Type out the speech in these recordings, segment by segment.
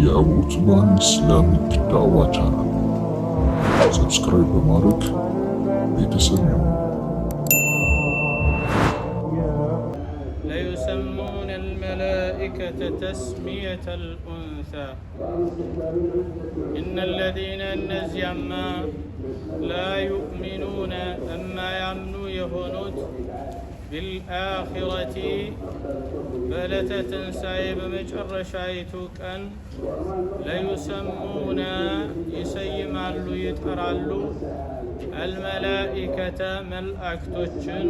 የአቡ ዑትማን ኢስላሚክ ዳዕዋ ቻናል ሰብስክራይብ በማድረግ ቤተሰብ ይሁኑ። ليسمون الملائكة تسمية الأنثى إن الذين النزيما لا يؤمنون أما يمنوا يهونوت بالآخرة بلة تنساي بمجرشايتو كان ليسمون يسيمالو يتقرالو الملائكة ملائكتوچن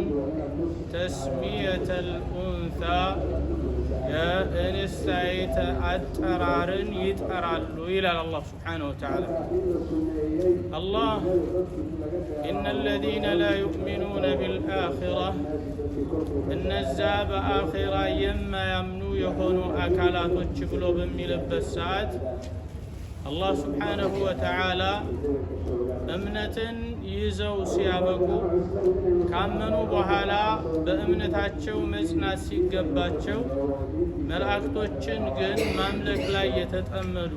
تسمية الأنثى يا انستايت أترارن يتقرالو إلى الله سبحانه وتعالى. الله إن الذين لا يؤمنون بالآخرة እነዚያ በአኺራ የማያምኑ የሆኑ አካላቶች ብሎ በሚልበት ሰዓት አላህ ሱብሓነሁ ወተዓላ እምነትን ይዘው ሲያበቁ ካመኑ በኋላ በእምነታቸው መጽናት ሲገባቸው መላእክቶችን ግን ማምለክ ላይ የተጠመዱ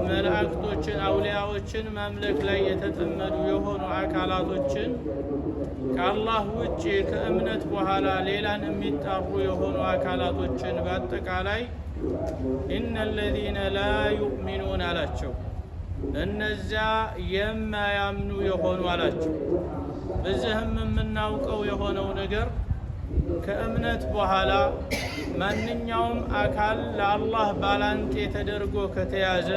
መላእክቶችን አውሊያዎችን ማምለክ ላይ የተጠመዱ የሆኑ አካላቶችን ከአላህ ውጭ ከእምነት በኋላ ሌላን የሚጣሩ የሆኑ አካላቶችን በአጠቃላይ ኢነ الذين لا يؤمنون አላቸው እነዚያ የማያምኑ የሆኑ አላቸው። በዚህም የምናውቀው የሆነው ነገር ከእምነት በኋላ ማንኛውም አካል ለአላህ ባላንጤ ተደርጎ ከተያዘ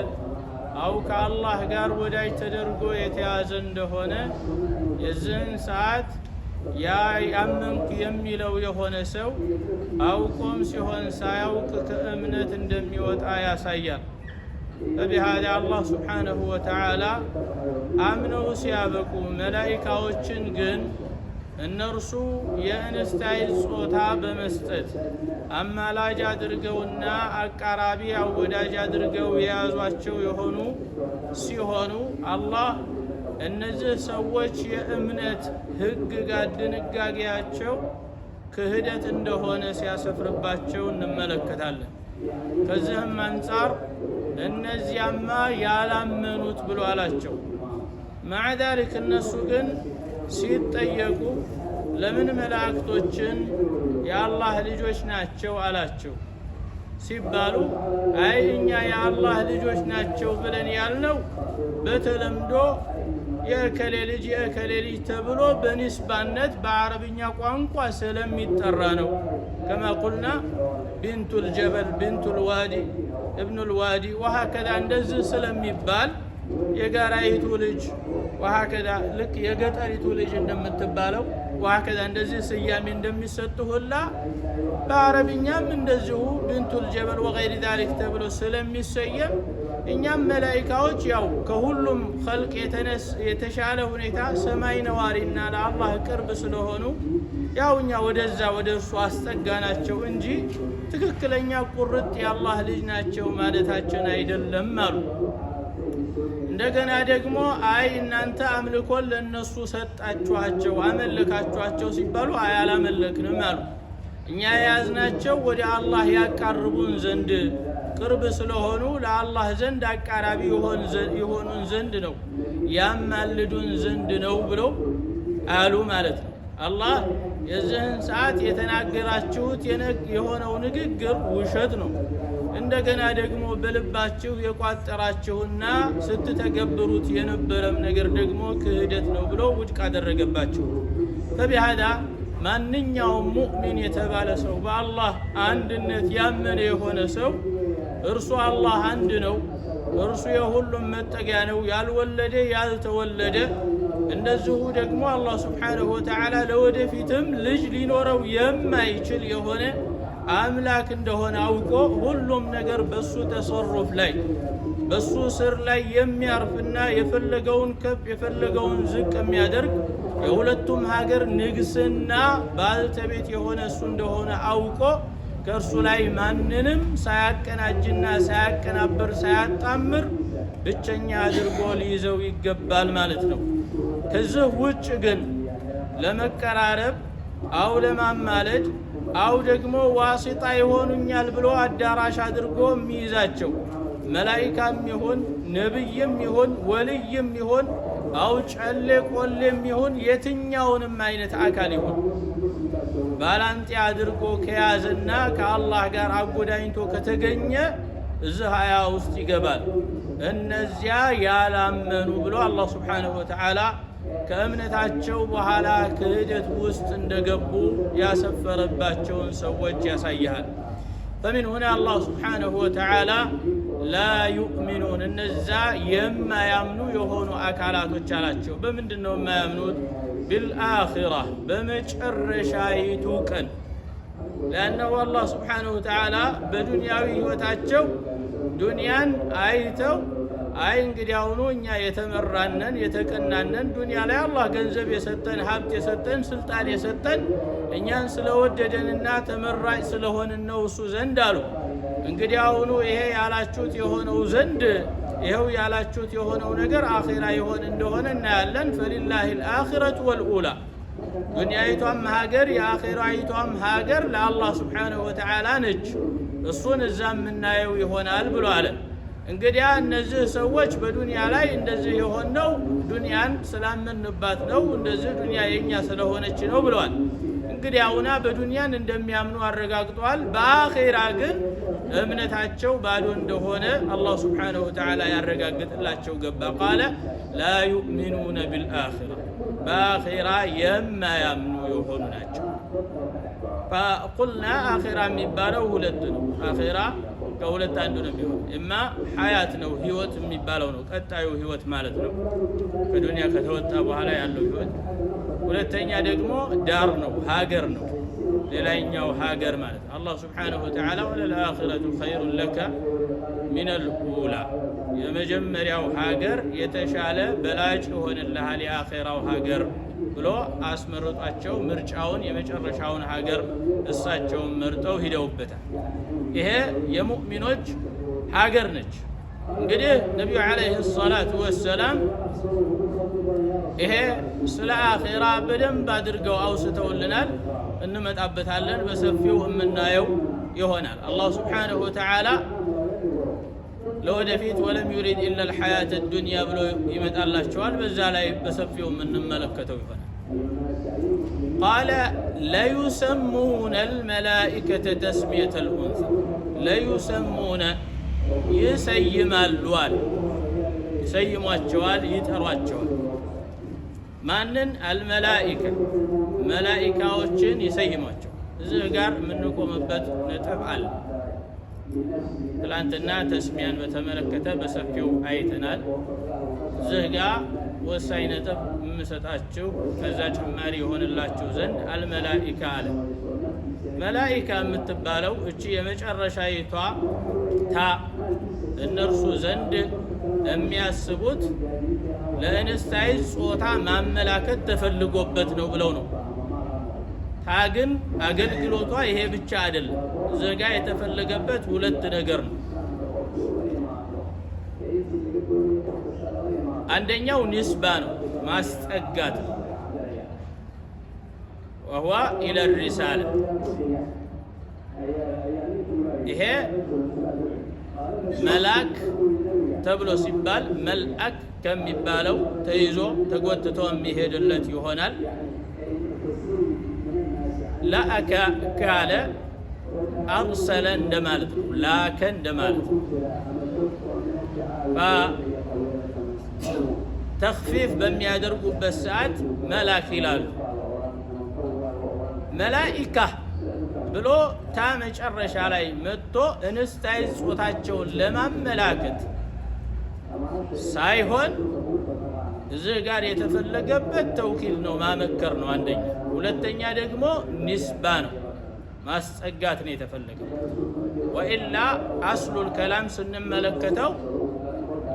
አው ከአላህ ጋር ወዳጅ ተደርጎ የተያዘ እንደሆነ የዚህን ሰዓት ያ ያመንኩ የሚለው የሆነ ሰው አውቆም ሲሆን ሳያውቅ ከእምነት እንደሚወጣ ያሳያል። فبهذا الله سبحانه وتعالى አምነው ሲያበቁ መላኢካዎችን ግን እነርሱ የእንስታይ ጾታ በመስጠት አማላጅ አድርገውና አቃራቢ አወዳጅ አድርገው የያዟቸው የሆኑ ሲሆኑ አላህ እነዚህ ሰዎች የእምነት ህግጋት ድንጋጌያቸው ክህደት እንደሆነ ሲያሰፍርባቸው እንመለከታለን። ከዚህም አንጻር እነዚያማ ያላመኑት ብሎ አላቸው። مع ذلك እነሱ ግን ሲጠየቁ ለምን መላእክቶችን የአላህ ልጆች ናቸው አላቸው ሲባሉ አይ እኛ የአላህ ልጆች ናቸው ብለን ያልነው በተለምዶ የከሌ ልጅ ተብሎ በንስባነት በአረብኛ ቋንቋ ስለሚጠራ ነው። ከማ ቁልና ቢንቱል ጀበል ቢንቱል ዋዲ እብኑል ዋዲ ወሀከዛ እንደዚህ ስለሚባል የጋራይቱ ልጅ ወሀከዛ ልክ የገጠሪቱ ልጅ እንደምትባለው ወሀከዛ እንደዚህ ስያሜ እንደሚሰጡ ሁላ በአረብኛም እንደዚሁ ቢንቱል ጀበል ወገይሪ ዛሊክ ተብሎ ስለሚሰየም እኛም መላኢካዎች ያው ከሁሉም ኸልቅ የተሻለ ሁኔታ ሰማይ ነዋሪና ለአላህ ቅርብ ስለሆኑ ያው እኛ ወደ እሱ አስጠጋናቸው እንጂ ትክክለኛ ቁርጥ የአላህ ልጅ ናቸው ማለታችን አይደለም አሉ። እንደገና ደግሞ አይ እናንተ አምልኮን ለነሱ ሰጣችኋቸው አመለካችኋቸው ሲባሉ አይ አላመለክንም አሉ። እኛ የያዝናቸው ወደ አላህ ያቃርቡን ዘንድ ቅርብ ስለሆኑ ለአላህ ዘንድ አቃራቢ ይሆኑን ዘንድ ነው ያማልዱን ዘንድ ነው ብለው አሉ ማለት ነው። አላህ የዚህን ሰዓት የተናገራችሁት የሆነው ንግግር ውሸት ነው። እንደገና ደግሞ በልባችሁ የቋጠራችሁና ስትተገብሩት የነበረም ነገር ደግሞ ክህደት ነው ብሎ ውድቅ አደረገባችሁ። ፈቢሃዳ ማንኛውም ሙእሚን የተባለ ሰው በአላህ አንድነት ያመነ የሆነ ሰው እርሱ አላህ አንድ ነው፣ እርሱ የሁሉም መጠጊያ ነው፣ ያልወለደ ያልተወለደ እንደዚሁ ደግሞ አላህ ሱብሓነሁ ወተዓላ ለወደፊትም ልጅ ሊኖረው የማይችል የሆነ አምላክ እንደሆነ አውቆ ሁሉም ነገር በሱ ተሰሩፍ ላይ በሱ ስር ላይ የሚያርፍና የፈለገውን ከፍ የፈለገውን ዝቅ የሚያደርግ የሁለቱም ሀገር ንግስና ባልተቤት የሆነ እሱ እንደሆነ አውቆ ከእርሱ ላይ ማንንም ሳያቀናጅና ሳያቀናብር ሳያጣምር ብቸኛ አድርጎ ሊይዘው ይገባል ማለት ነው። ከዚህ ውጭ ግን ለመቀራረብ አው ለማማለድ አው ደግሞ ዋሲጣ ይሆኑኛል ብሎ አዳራሽ አድርጎ የሚይዛቸው መላኢካም ይሁን ነብይም ይሁን ወልይም ይሁን አው ጨሌ ቆሌም ይሁን የትኛውንም አይነት አካል ይሁን ባላንጤ አድርጎ ከያዘና ከአላህ ጋር አጎዳኝቶ ከተገኘ እዚህ አያ ውስጥ ይገባል። እነዚያ ያላመኑ ብሎ አላህ ሱብሓነሁ ወተዓላ ከእምነታቸው በኋላ ክህደት ውስጥ እንደገቡ ያሰፈረባቸውን ሰዎች ያሳያል። فمن هنا الله سبحانه وتعالى لا يؤمنون እነዛ የማያምኑ የሆኑ አካላቶች አላቸው። በምንድነው የማያምኑት? بالآخرة በመጨረሻይቱ ቀን لأنه الله سبحانه وتعالى በዱንያዊ ህይወታቸው ዱንያን አይተው አይ እንግዲህ አሁኑ እኛ የተመራነን የተቀናነን ዱንያ ላይ አላህ ገንዘብ የሰጠን ሀብት የሰጠን ስልጣን የሰጠን እኛን ስለወደደንና ተመራጭ ስለሆንን ነው እሱ ዘንድ አሉ። እንግዲህ አሁኑ ይሄ ያላችሁት የሆነው ዘንድ ይሄው ያላችሁት የሆነው ነገር አኺራ ይሆን እንደሆነ እናያለን። فلله الآخرة والأولى ዱንያይቷም ሀገር የአኺራይቷም ሀገር ለአላህ Subhanahu Wa Ta'ala ነች። እሱን እዛ የምናየው ይሆናል ብሎ አለ። እንግዲህ እነዚህ ሰዎች በዱንያ ላይ እንደዚህ የሆነው ዱንያን ስላመንባት ነው፣ እንደዚህ ዱንያ የኛ ስለሆነች ነው ብለዋል። እንግዲህ አሁና በዱንያን እንደሚያምኑ አረጋግጠዋል። በአኺራ ግን እምነታቸው ባዶ እንደሆነ አላህ Subhanahu Wa Ta'ala ያረጋግጥላቸው ገባ። ቃለ ላ ዩእሚኑነ ቢልአኺራ በአኺራ የማያምኑ የሆኑ ናቸው። فقلنا አኺራ የሚባለው ሁለት ነው። አኺራ ከሁለት አንዱ ነው የሚሆነው። እማ ሐያት ነው ህይወት የሚባለው ነው፣ ቀጣዩ ህይወት ማለት ነው፣ ከዱንያ ከተወጣ በኋላ ያለው ህይወት። ሁለተኛ ደግሞ ዳር ነው፣ ሀገር ነው፣ ሌላኛው ሀገር ማለት ነው። አላህ Subhanahu Wa Ta'ala ወለልአኺረቱ ኸይሩን ለከ ሚነል ኡላ የመጀመሪያው ሀገር የተሻለ በላጭ ይሆንልሃል የአኺራው ሀገር ብሎ አስመረጧቸው። ምርጫውን የመጨረሻውን ሀገር እሳቸውን መርጠው ሂደውበታል። ይሄ የሙእሚኖች ሀገር ነች። እንግዲህ ነቢዩ ዓለይሂ ሰላቱ ወሰላም ይሄ ስለ አኺራ በደንብ አድርገው አውስተውልናል። እንመጣበታለን፣ በሰፊው የምናየው ይሆናል። አላህ Subhanahu Wa Ta'ala ለወደፊት ወለም ዩሪድ ኢላ الحياة الدنيا ብሎ ይመጣላቸዋል። በዛ ላይ በሰፊው የምንመለከተው ይሆናል። قال ليسمون الملائكة تسمية الأنثى ليسمون يسيمالوا يسيمዋቸዋል ይጠሯቸዋል። ማንን? አልመላኢካ መላኢካዎችን ይሰይሟቸው። እዚህ ጋር የምንቆምበት ነጥብ አለ። ትላንትና ተስሚያን በተመለከተ በሰፊው አይተናል። እዚህ ጋር ወሳኝ ነጥብ የምሰጣችሁ ከዛ ጭማሪ የሆንላችሁ ዘንድ አልመላኢካ አለ። መላኢካ የምትባለው እቺ የመጨረሻይቷ ታ እነርሱ ዘንድ የሚያስቡት ለእንስታይ ጾታ ማመላከት ተፈልጎበት ነው ብለው ነው። ታግን አገልግሎቷ ይሄ ብቻ አይደለም። ዘጋ የተፈለገበት ሁለት ነገር ነው። አንደኛው ኒስባ ነው፣ ማስጠጋት ነው። وهو الى الرساله ይሄ መላክ ተብሎ ሲባል መልአክ ከሚባለው ተይዞ ተጎትቶ የሚሄድለት ይሆናል። ላአከ ካለ አርሰለ እንደማለት ነው፣ ላከ እንደማለት ነው። ተኽፊፍ በሚያደርጉበት ሰዓት መላክ ይላሉ። መላኢካ ብሎ ታ መጨረሻ ላይ መጥቶ እንስታይ ጾታቸውን ለማመላከት ሳይሆን እዚህ ጋር የተፈለገበት ተውኪል ነው፣ ማመከር ነው አንደኛ። ሁለተኛ ደግሞ ኒስባ ነው፣ ማስጠጋት ነው የተፈለገው። ወኢላ አስሉል ከላም ስንመለከተው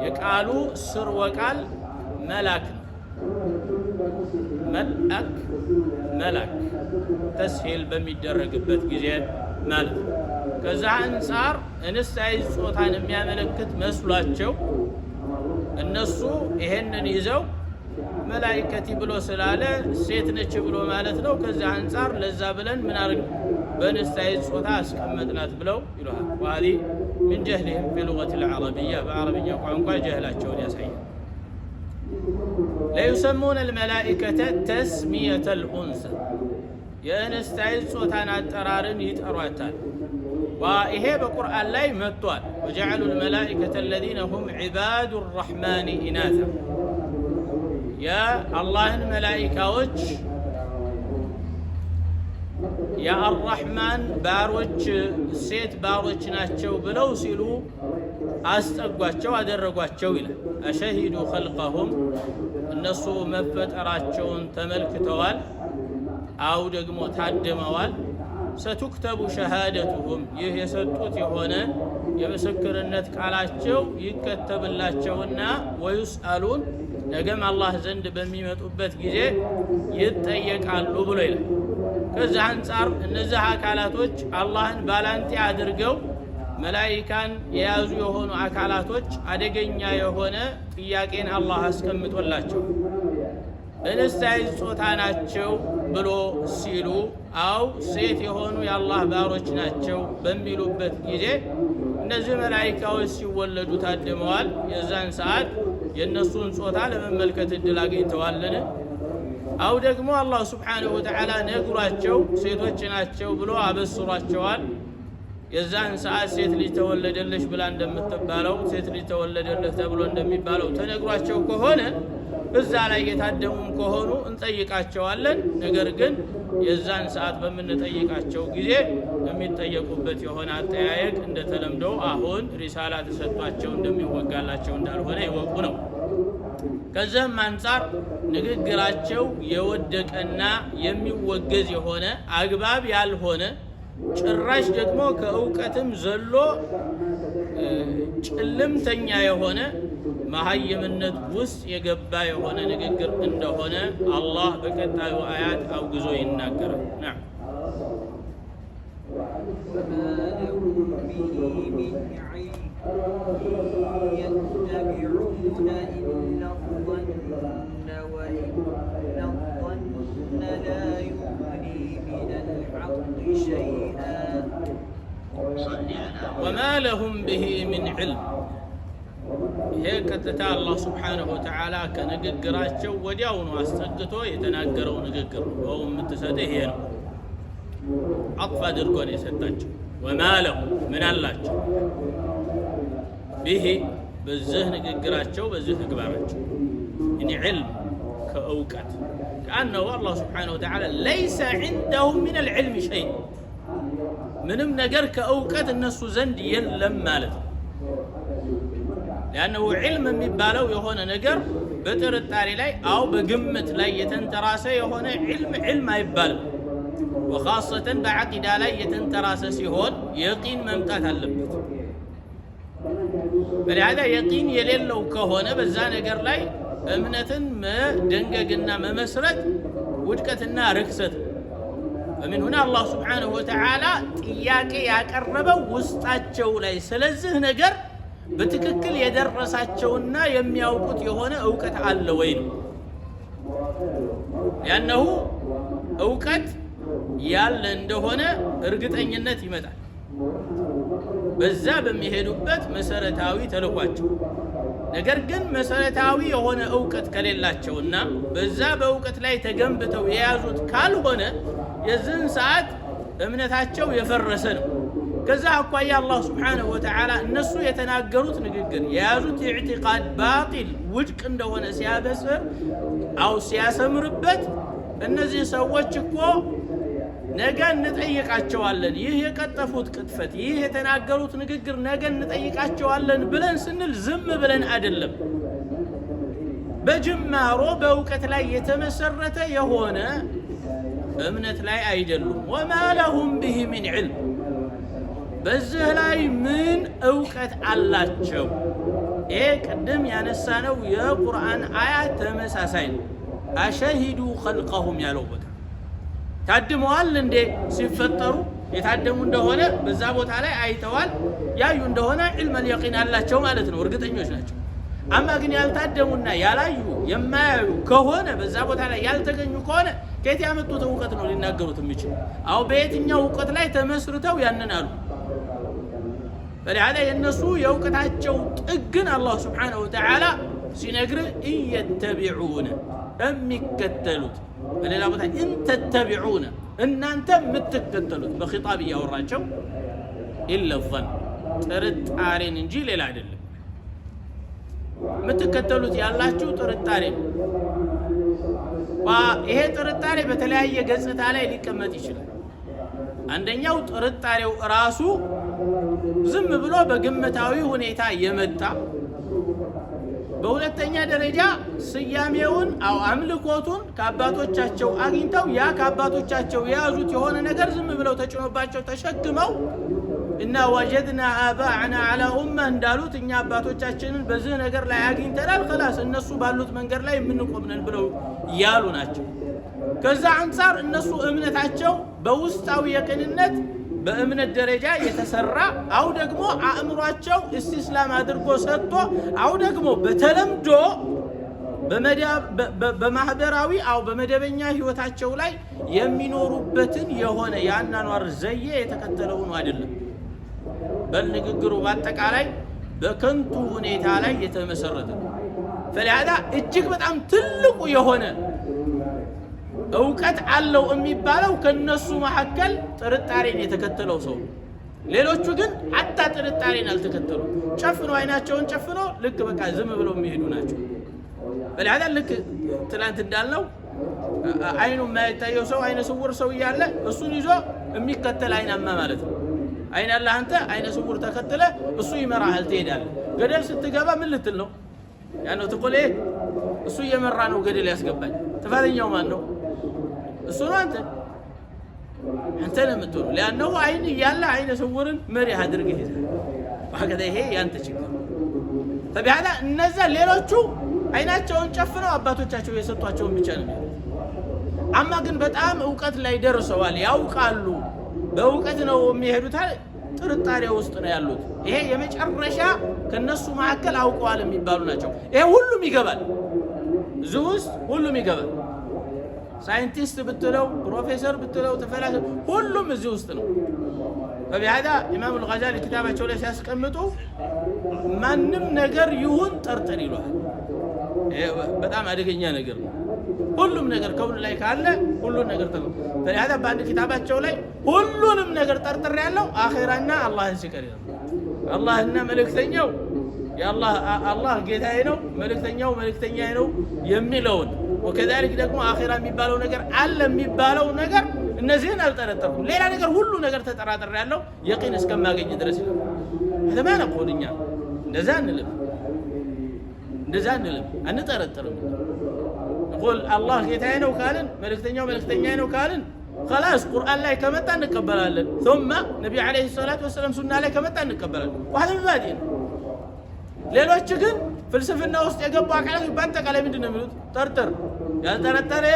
የቃሉ ስርወ ቃል መላክ ነው። መልአክ መላክ ተስሂል በሚደረግበት ጊዜ ማለት ነው። ከዛ አንጻር እንስታይ ጾታን የሚያመለክት መስሏቸው እነሱ ይሄንን ይዘው መላኢከቲ ብሎ ስላለ ሴት ነች ብሎ ማለት ነው። ከዛ አንጻር ለዛ ብለን ምን አርግ በንስታይት ጾታ አስቀመጥናት ብለው ይሉሃል። ዋሊ ምን ጀህሊህም ፊ ሉገት ልዓረቢያ በአረብኛ ቋንቋ ጀህላቸውን ያሳያል። ለዩሰሙነ ልመላኢከተ ተስሚየተ ልኡንሳ የእንስታይት ጾታን አጠራርን ይጠሯታል። ይሄ በቁርአን ላይ መጥቷል። ወጀዐሉ ልመላኢከተ አለዚነ ሁም ዒባዱ ራሕማን ኢናታ የአላህን መላኢካዎች የአራሕማን ባሮች ሴት ባሮች ናቸው ብለው ሲሉ አስጠጓቸው አደረጓቸው ይላል። አሸሂዱ ኸልቀሁም እነሱ መፈጠራቸውን ተመልክተዋል አው ደግሞ ታድመዋል። ሰቱክተቡ ሸሃደቱሁም ይህ የሰጡት የሆነ የምስክርነት ቃላቸው ይከተብላቸውና ወዩስአሉን ነገም አላህ ዘንድ በሚመጡበት ጊዜ ይጠየቃሉ ብሎ ይላል። ከዚህ አንጻር እነዚህ አካላቶች አላህን ባላንጤ አድርገው መላኢካን የያዙ የሆኑ አካላቶች አደገኛ የሆነ ጥያቄን አላህ አስቀምጦላቸው እንስታይት ጾታ ናቸው ብሎ ሲሉ አው ሴት የሆኑ የአላህ ባሮች ናቸው በሚሉበት ጊዜ እነዚህ መላኢካዎች ሲወለዱ ታድመዋል። የዛን ሰዓት የእነሱን ጾታ ለመመልከት እድል አግኝተዋልን? አው ደግሞ አላህ ስብሓንሁ ወተዓላ ነግሯቸው ሴቶች ናቸው ብሎ አበስሯቸዋል። የዛን ሰዓት ሴት ልጅ ተወለደልሽ ብላ እንደምትባለው ሴት ልጅ ተወለደልህ ተብሎ እንደሚባለው ተነግሯቸው ከሆነ እዛ ላይ የታደሙም ከሆኑ እንጠይቃቸዋለን። ነገር ግን የዛን ሰዓት በምንጠይቃቸው ጊዜ የሚጠየቁበት የሆነ አጠያየቅ እንደተለምደው አሁን ሪሳላ ተሰጥቷቸው እንደሚወጋላቸው እንዳልሆነ ይወቁ ነው። ከዚህም አንጻር ንግግራቸው የወደቀና የሚወገዝ የሆነ አግባብ ያልሆነ ጭራሽ ደግሞ ከእውቀትም ዘሎ ጭልምተኛ የሆነ መሀይምነት ውስጥ የገባ የሆነ ንግግር እንደሆነ አላህ በቀጣዩ አያት አውግዞ ይናገራል። ነዓም ወማ ለሁም ቢሂ ሚን ዒልም ይሄ ቀጥታ አላህ ስብሓንሁ ወተዓላ ከንግግራቸው ወዲያውኑ አስጠግቶ የተናገረው ንግግር ነው። የምትሰጥ ይሄ ነው። አጥፍ አድርጎ ነው የሰጣቸው። ወማ ለሁም ምን አላቸው ቢሂ በዚህ ንግግራቸው በዚህ ተግባራቸው ሚን ዒልም ከእውቀት ከአነሁ አላህ ስብሓንሁ ወተዓላ ለይሰ ዒንደሁም ሚን አልዕልም ሸይ ምንም ነገር ከእውቀት እነሱ ዘንድ የለም ማለት ነው። ሊአነሁ ዒልም የሚባለው የሆነ ነገር በጥርጣሬ ላይ አው በግምት ላይ የተንተራሰ የሆነ ዒልም አይባልም። ወኻሰተን በዓቂዳ ላይ የተንተራሰ ሲሆን የቂን መምጣት አለበት። በሊሃዛ የቂን የሌለው ከሆነ በዛ ነገር ላይ እምነትን መደንገግና መመስረት ውድቀትና ርክሰት በምን ሁና አላህ ስብሓንሁ ወተዓላ ጥያቄ ያቀረበው ውስጣቸው ላይ ስለዚህ ነገር በትክክል የደረሳቸውና የሚያውቁት የሆነ እውቀት አለ ወይ ነው። ያነሁ እውቀት ያለ እንደሆነ እርግጠኝነት ይመጣል በዛ በሚሄዱበት መሰረታዊ ተልኳቸው። ነገር ግን መሰረታዊ የሆነ እውቀት ከሌላቸውና በዛ በእውቀት ላይ ተገንብተው የያዙት ካልሆነ የዚህን ሰዓት እምነታቸው የፈረሰ ነው። ከዛ አኳያ አላህ ስብሓንሁ ወተዓላ እነሱ የተናገሩት ንግግር የያዙት የኢዕቲቃድ ባጢል ውድቅ እንደሆነ ሲያበስር አው ሲያሰምርበት እነዚህ ሰዎች እኮ ነገ እንጠይቃቸዋለን፣ ይህ የቀጠፉት ቅጥፈት፣ ይህ የተናገሩት ንግግር ነገ እንጠይቃቸዋለን ብለን ስንል ዝም ብለን አይደለም። በጅማሮ በእውቀት ላይ የተመሰረተ የሆነ እምነት ላይ አይደሉም። ወማ ለሁም ቢሂ ሚን ዒልም በዚህ ላይ ምን እውቀት አላቸው? ይሄ ቅድም ያነሳነው የቁርአን አያት ተመሳሳይ ነው። አሸሂዱ ኸልቀሁም ያለው ቦታ ታድመዋል እንዴ? ሲፈጠሩ የታደሙ እንደሆነ በዛ ቦታ ላይ አይተዋል፣ ያዩ እንደሆነ ዒልመል የቂን አላቸው ማለት ነው፣ እርግጠኞች ናቸው። አማ ግን ያልታደሙና ያላዩ የማያዩ ከሆነ በዛ ቦታ ላይ ያልተገኙ ከሆነ ከየት ያመጡት እውቀት ነው ሊናገሩት የሚችሉ? አው በየትኛው እውቀት ላይ ተመስርተው ያንን አሉ? فلهذا የነሱ የእውቀታቸው ጥግን አላህ Subhanahu Wa Ta'ala ሲነግር እየተቢዑነ የሚከተሉት በሌላ ቦታ እንተተቢዑነ እናንተ የምትከተሉት በኺጣብ ያወራቸው ኢላ الظن ጥርጣሬን እንጂ ሌላ አይደለም። የምትከተሉት ያላችሁ ጥርጣሬ ነው። ይሄ ጥርጣሬ በተለያየ ገጽታ ላይ ሊቀመጥ ይችላል። አንደኛው ጥርጣሬው ራሱ ዝም ብሎ በግምታዊ ሁኔታ የመጣ፣ በሁለተኛ ደረጃ ስያሜውን አው አምልኮቱን ከአባቶቻቸው አግኝተው ያ ከአባቶቻቸው የያዙት የሆነ ነገር ዝም ብለው ተጭኖባቸው ተሸክመው እና ወጀድና አባዕና አላ ኡማ እንዳሉት እኛ አባቶቻችንን በዚህ ነገር ላይ አግኝተናል خلاص እነሱ ባሉት መንገድ ላይ የምንቆም ነን ብለው ያሉ ናቸው። ከዛ አንፃር እነሱ እምነታቸው በውስጣዊ የቅንነት በእምነት ደረጃ የተሰራ አው ደግሞ አእምሯቸው እስቲስላም አድርጎ ሰጥቶ አው ደግሞ በተለምዶ በማህበራዊ አው በመደበኛ ህይወታቸው ላይ የሚኖሩበትን የሆነ ያናኗር ዘዬ የተከተለው ነው አይደለም። በንግግሩ በአጠቃላይ በከንቱ ሁኔታ ላይ የተመሰረተ فلهذا እጅግ በጣም ትልቁ የሆነ እውቀት አለው የሚባለው ከነሱ መሐከል ጥርጣሬን የተከተለው ሰው። ሌሎቹ ግን አጣ ጥርጣሬን አልተከተሉ፣ ጨፍነው አይናቸውን ጨፍነው ልክ በቃ ዝም ብለው የሚሄዱ ናቸው። በለሃዳ ልክ ትላንት እንዳልነው አይኑ የማይታየው ሰው አይነ ስውር ሰው እያለ እሱን ይዞ የሚከተል አይናማ ማለት ነው። አይን ያለህ አንተ አይነ ስውር ተከተለ እሱ ይመራሃል ትሄዳለህ። ገደል ስትገባ ምን ልትል ነው? ያነው ትቆሌ እሱ እየመራ ነው ገደል ያስገባኝ። ጥፋተኛው ማን ነው? እሱ ነው አንተ ነው የምትሆነው። ለአንደው አይን ያለ አይነ ስውርን መሪ አድርገህ ይዘህ ወከዛ ይሄ ያንተ ችግር። ተቢያዳ እነዛ ሌሎቹ አይናቸውን ጨፍነው አባቶቻቸው የሰጧቸውን ብቻ ነው። አማ ግን በጣም ዕውቀት ላይ ደርሰዋል፣ ያውቃሉ፣ በዕውቀት ነው የሚሄዱት። ጥርጣሬ ውስጥ ነው ያሉት። ይሄ የመጨረሻ ከነሱ መሐከል አውቀዋል የሚባሉ ናቸው። ይሄ ሁሉም ይገባል፣ እዚህ ውስጥ ሁሉም ይገባል። ሳይንቲስት ብትለው ፕሮፌሰር ብትለው ተፈላሰ ሁሉም እዚህ ውስጥ ነው። فبهذا ኢማም አልጋዛሊ ኪታባቸው ላይ ሲያስቀምጡ ማንም ነገር ይሁን ጠርጥር ይሏል። በጣም አደገኛ ነገር ነው። ሁሉም ነገር ከሁሉ ላይ ካለ ሁሉን ነገር ተቆ فبهذا በአንድ ኪታባቸው ላይ ሁሉንም ነገር ጠርጥር ያለው አኺራና አላህን ሲቀር ነው። አላህና መልእክተኛው አላህ ጌታዬ ነው፣ መልእክተኛዬ ነው የሚለውን وكذلك ደግሞ አኺራ የሚባለው ነገር አለ የሚባለው ነገር እነዚህን አልጠረጠርኩም። ሌላ ነገር ሁሉ ነገር ተጠራጥር ያለው የቂን እስከማገኝ ድረስ ነው። ለማን አቆድኛ እንደዛ እንልም አንጠረጥርም። نقول الله ጌታዬ ነው ካልን መልእክተኛዬ ነው ካልን خلاص ቁርአን ላይ ከመጣ እንቀበላለን። ثم ነብዩ አለይሂ ሰላቱ ወሰለም ሱና ላይ ከመጣ እንቀበላለን። ወህደ ባዲ ሌሎች ግን ፍልስፍና ውስጥ የገቡ አካላት በአጠቃላይ ምንድነው የሚሉት? ጠርጥር፣ ያልጠረጠረ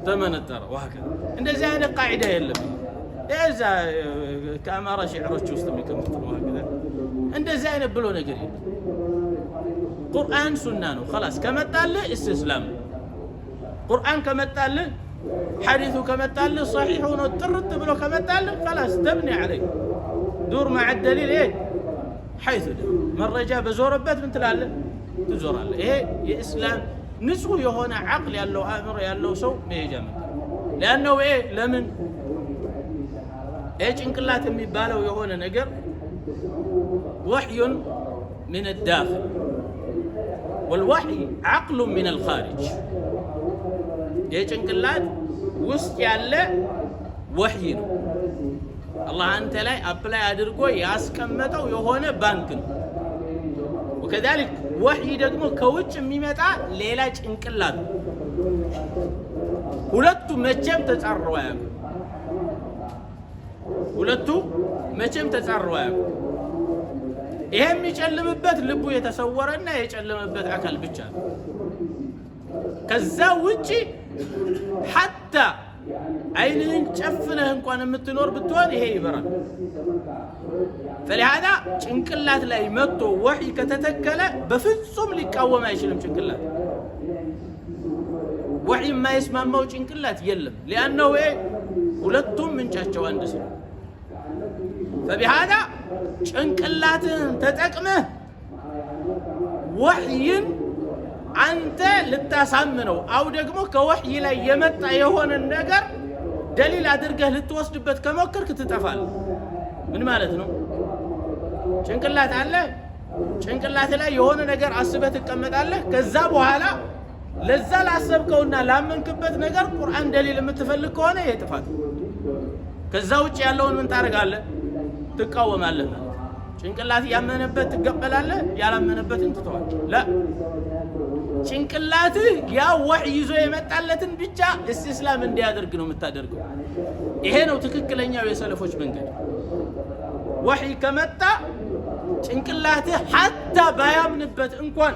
ተመነጠረ ወሀከዛ። እንደዚህ አይነት ቃዒዳ የለም። እዛ ከአማራ ሽዕሮች ውስጥ የሚቀምጡ ወሀከዛ እንደዚህ አይነት ብሎ ነገር የለም። ቁርአን ሱና ነው خلاص ከመጣልህ እስላም ነው። ቁርአን ከመጣልህ ሐዲሱ ከመጣልህ صحيح ሆኖ ጥርት ብሎ ከመጣልህ خلاص تبني عليه دور مع الدليل حيث መረጃ በዞረበት ምን ትላለህ? ትዞራለህ። ይሄ የእስላም ንጹህ የሆነ አቅል ያለው አእምሮ ያለው ሰው መሄጃ ነው። ለአንነው ለምን ጭንቅላት የሚባለው የሆነ ነገር وحي من الداخل والوحي عقل من الخارج። የጭንቅላት ውስጥ ያለ ወህይ ነው። አላህ አንተ ላይ አፕላይ አድርጎ ያስቀመጠው የሆነ ባንክ ነው። وكذلك ወህይ ደግሞ ከውጭ የሚመጣ ሌላ ጭንቅላት። ሁለቱ መቼም ተጻረው አያውቁም። ይሄ የሚጨልምበት ልቡ የተሰወረና የጨለመበት አካል ብቻ ነው። ከዛ ውጪ حتى አይንህን ጨፍነህ እንኳን የምትኖር ብትሆን ይሄ ይበራል። فلهذا ጭንቅላት ላይ መጥቶ ወህይ ከተተከለ በፍጹም ሊቃወም አይችልም ጭንቅላት። ወህይ የማይስማማው ጭንቅላት የለም لانه ሁለቱም ምንጫቸው አንድ ነው فبهذا ጭንቅላትን ተጠቅመህ ወህይን አንተ ልታሳምነው አው ደግሞ ከወህይ ላይ የመጣ የሆነ ነገር ደሊል አድርገህ ልትወስድበት ከሞከርክ ትጠፋለህ ምን ማለት ነው ጭንቅላት አለ ጭንቅላት ላይ የሆነ ነገር አስበህ ትቀመጣለህ ከዛ በኋላ ለዛ ላሰብከውና ላመንክበት ነገር ቁርአን ደሊል የምትፈልግ ከሆነ ይጥፋት ከዛ ውጭ ያለውን ምን ታረጋለህ ትቃወማለህ ጭንቅላት ያመነበት ትቀበላለህ ያላመነበትን ትተዋለህ لا ጭንቅላት ያ ወህይ ይዞ የመጣለትን ብቻ እስላም እንዲያደርግ ነው የምታደርገው ይሄ ነው ትክክለኛው የሰለፎች መንገድ ወህይ ከመጣ ጭንቅላት حتى ባያምንበት እንኳን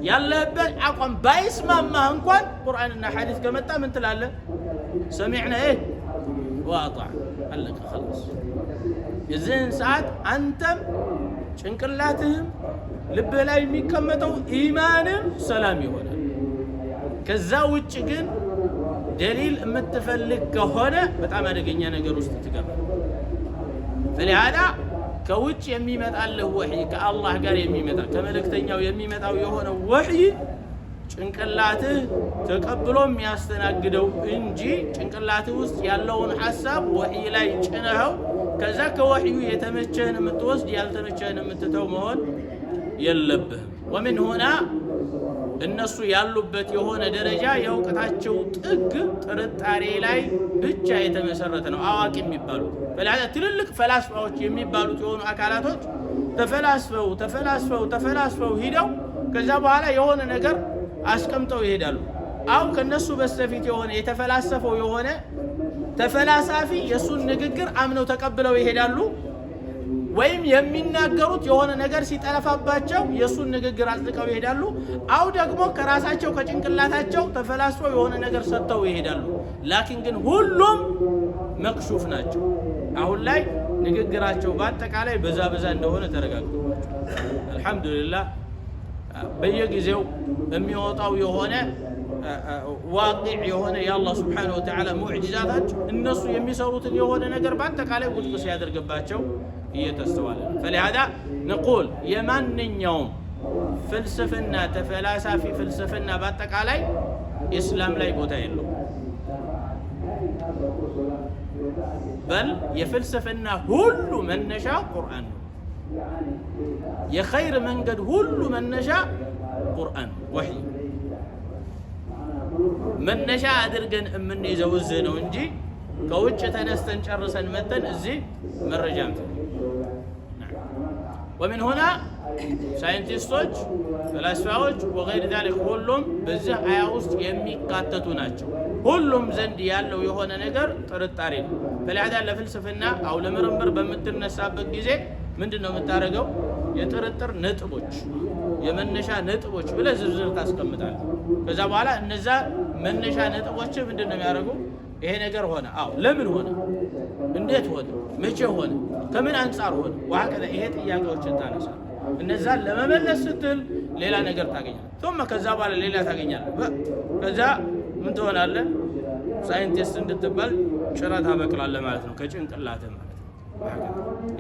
ያለበት አቋም ባይስማማህ እንኳን ቁርአንና ሐዲስ ከመጣ ምን ትላለህ سمعنا واطع علق خلاص የዚህን ሰዓት አንተም ጭንቅላትህም ልብህ ላይ የሚቀመጠው ኢማንም ሰላም ይሆናል ከዛ ውጭ ግን ደሊል የምትፈልግ ከሆነ በጣም አደገኛ ነገር ውስጥ ትገባለህ فلهذا ከውጭ የሚመጣልህ ወህይ ከአላህ ጋር የሚመጣ ከመልእክተኛው የሚመጣው የሆነ ወህይ ጭንቅላትህ ተቀብሎ የሚያስተናግደው እንጂ ጭንቅላትህ ውስጥ ያለውን ሐሳብ ወህይ ላይ ጭነኸው ከዛ ከወህዩ የተመቸህን የምትወስድ ያልተመቸህን የምትተው መሆን የለብህም ومن هنا እነሱ ያሉበት የሆነ ደረጃ የእውቀታቸው ጥግ ጥርጣሬ ላይ ብቻ የተመሰረተ ነው አዋቂ የሚባሉት በላለ ትልልቅ ፈላስፋዎች የሚባሉት የሆኑ አካላቶች ተፈላስፈው ሂደው ከዛ በኋላ የሆነ ነገር አስቀምጠው ይሄዳሉ አው ከነሱ በስተፊት የሆነ የተፈላሰፈው የሆነ ተፈላሳፊ የሱን ንግግር አምነው ተቀብለው ይሄዳሉ ወይም የሚናገሩት የሆነ ነገር ሲጠለፋባቸው የሱን ንግግር አጽድቀው ይሄዳሉ አው ደግሞ ከራሳቸው ከጭንቅላታቸው ተፈላስፈው የሆነ ነገር ሰጥተው ይሄዳሉ ላኪን ግን ሁሉም መክሹፍ ናቸው አሁን ላይ ንግግራቸው በአጠቃላይ በዛ እንደሆነ ተረጋግጧል አልহামዱሊላህ በየጊዜው የሚወጣው የሆነ ዋቂዕ የሆነ የአላህ Subhanahu Wa Ta'ala ሙዕጂዛቶች እነሱ የሚሰሩትን የሆነ ነገር በአጠቃላይ ውድቅ ሲያደርግባቸው እየተስተዋለ فلهذا نقول የማንኛውም ፍልስፍና ተፈላሳፊ ፍልስፍና በአጠቃላይ እስላም ላይ ቦታ የለው በል የፍልስፍና ሁሉ መነሻ ቁርአን ነው የኸይር መንገድ ሁሉ መነሻ ቁርአን ወህይ መነሻ አድርገን የምንይዘው እዚህ ነው እንጂ ከውጭ ተነስተን ጨርሰን መተን እዚህ መረጃም ومن هنا ሳይንቲስቶች ፈላስፋዎች وغير ذلك ሁሉም በዚህ አያ ውስጥ የሚካተቱ ናቸው ሁሉም ዘንድ ያለው የሆነ ነገር ጥርጣሬ ነው فلهذا ለፍልስፍና አው ለምርምር በመተነሳበት ጊዜ ምንድነው የምታረገው የጥርጥር ነጥቦች የመነሻ ነጥቦች ብለ ዝርዝር ታስቀምጣለህ ከዛ በኋላ እነዛ መነሻ ነጥቦች ምንድነው የሚያደርጉ ይሄ ነገር ሆነ አው ለምን ሆነ እንዴት ሆነ መቼ ሆነ ከምን አንፃር ሆነ ወሀከለ ይሄ ጥያቄዎችን ታነሳለህ እነዛ ለመመለስ ስትል ሌላ ነገር ታገኛለህ ثم ከዛ በኋላ ሌላ ታገኛለህ ከዛ ምን ትሆናለህ ሳይንቲስት እንድትባል ጭራት አበቅላለህ ማለት ነው ከጭንቅላትህ ማለት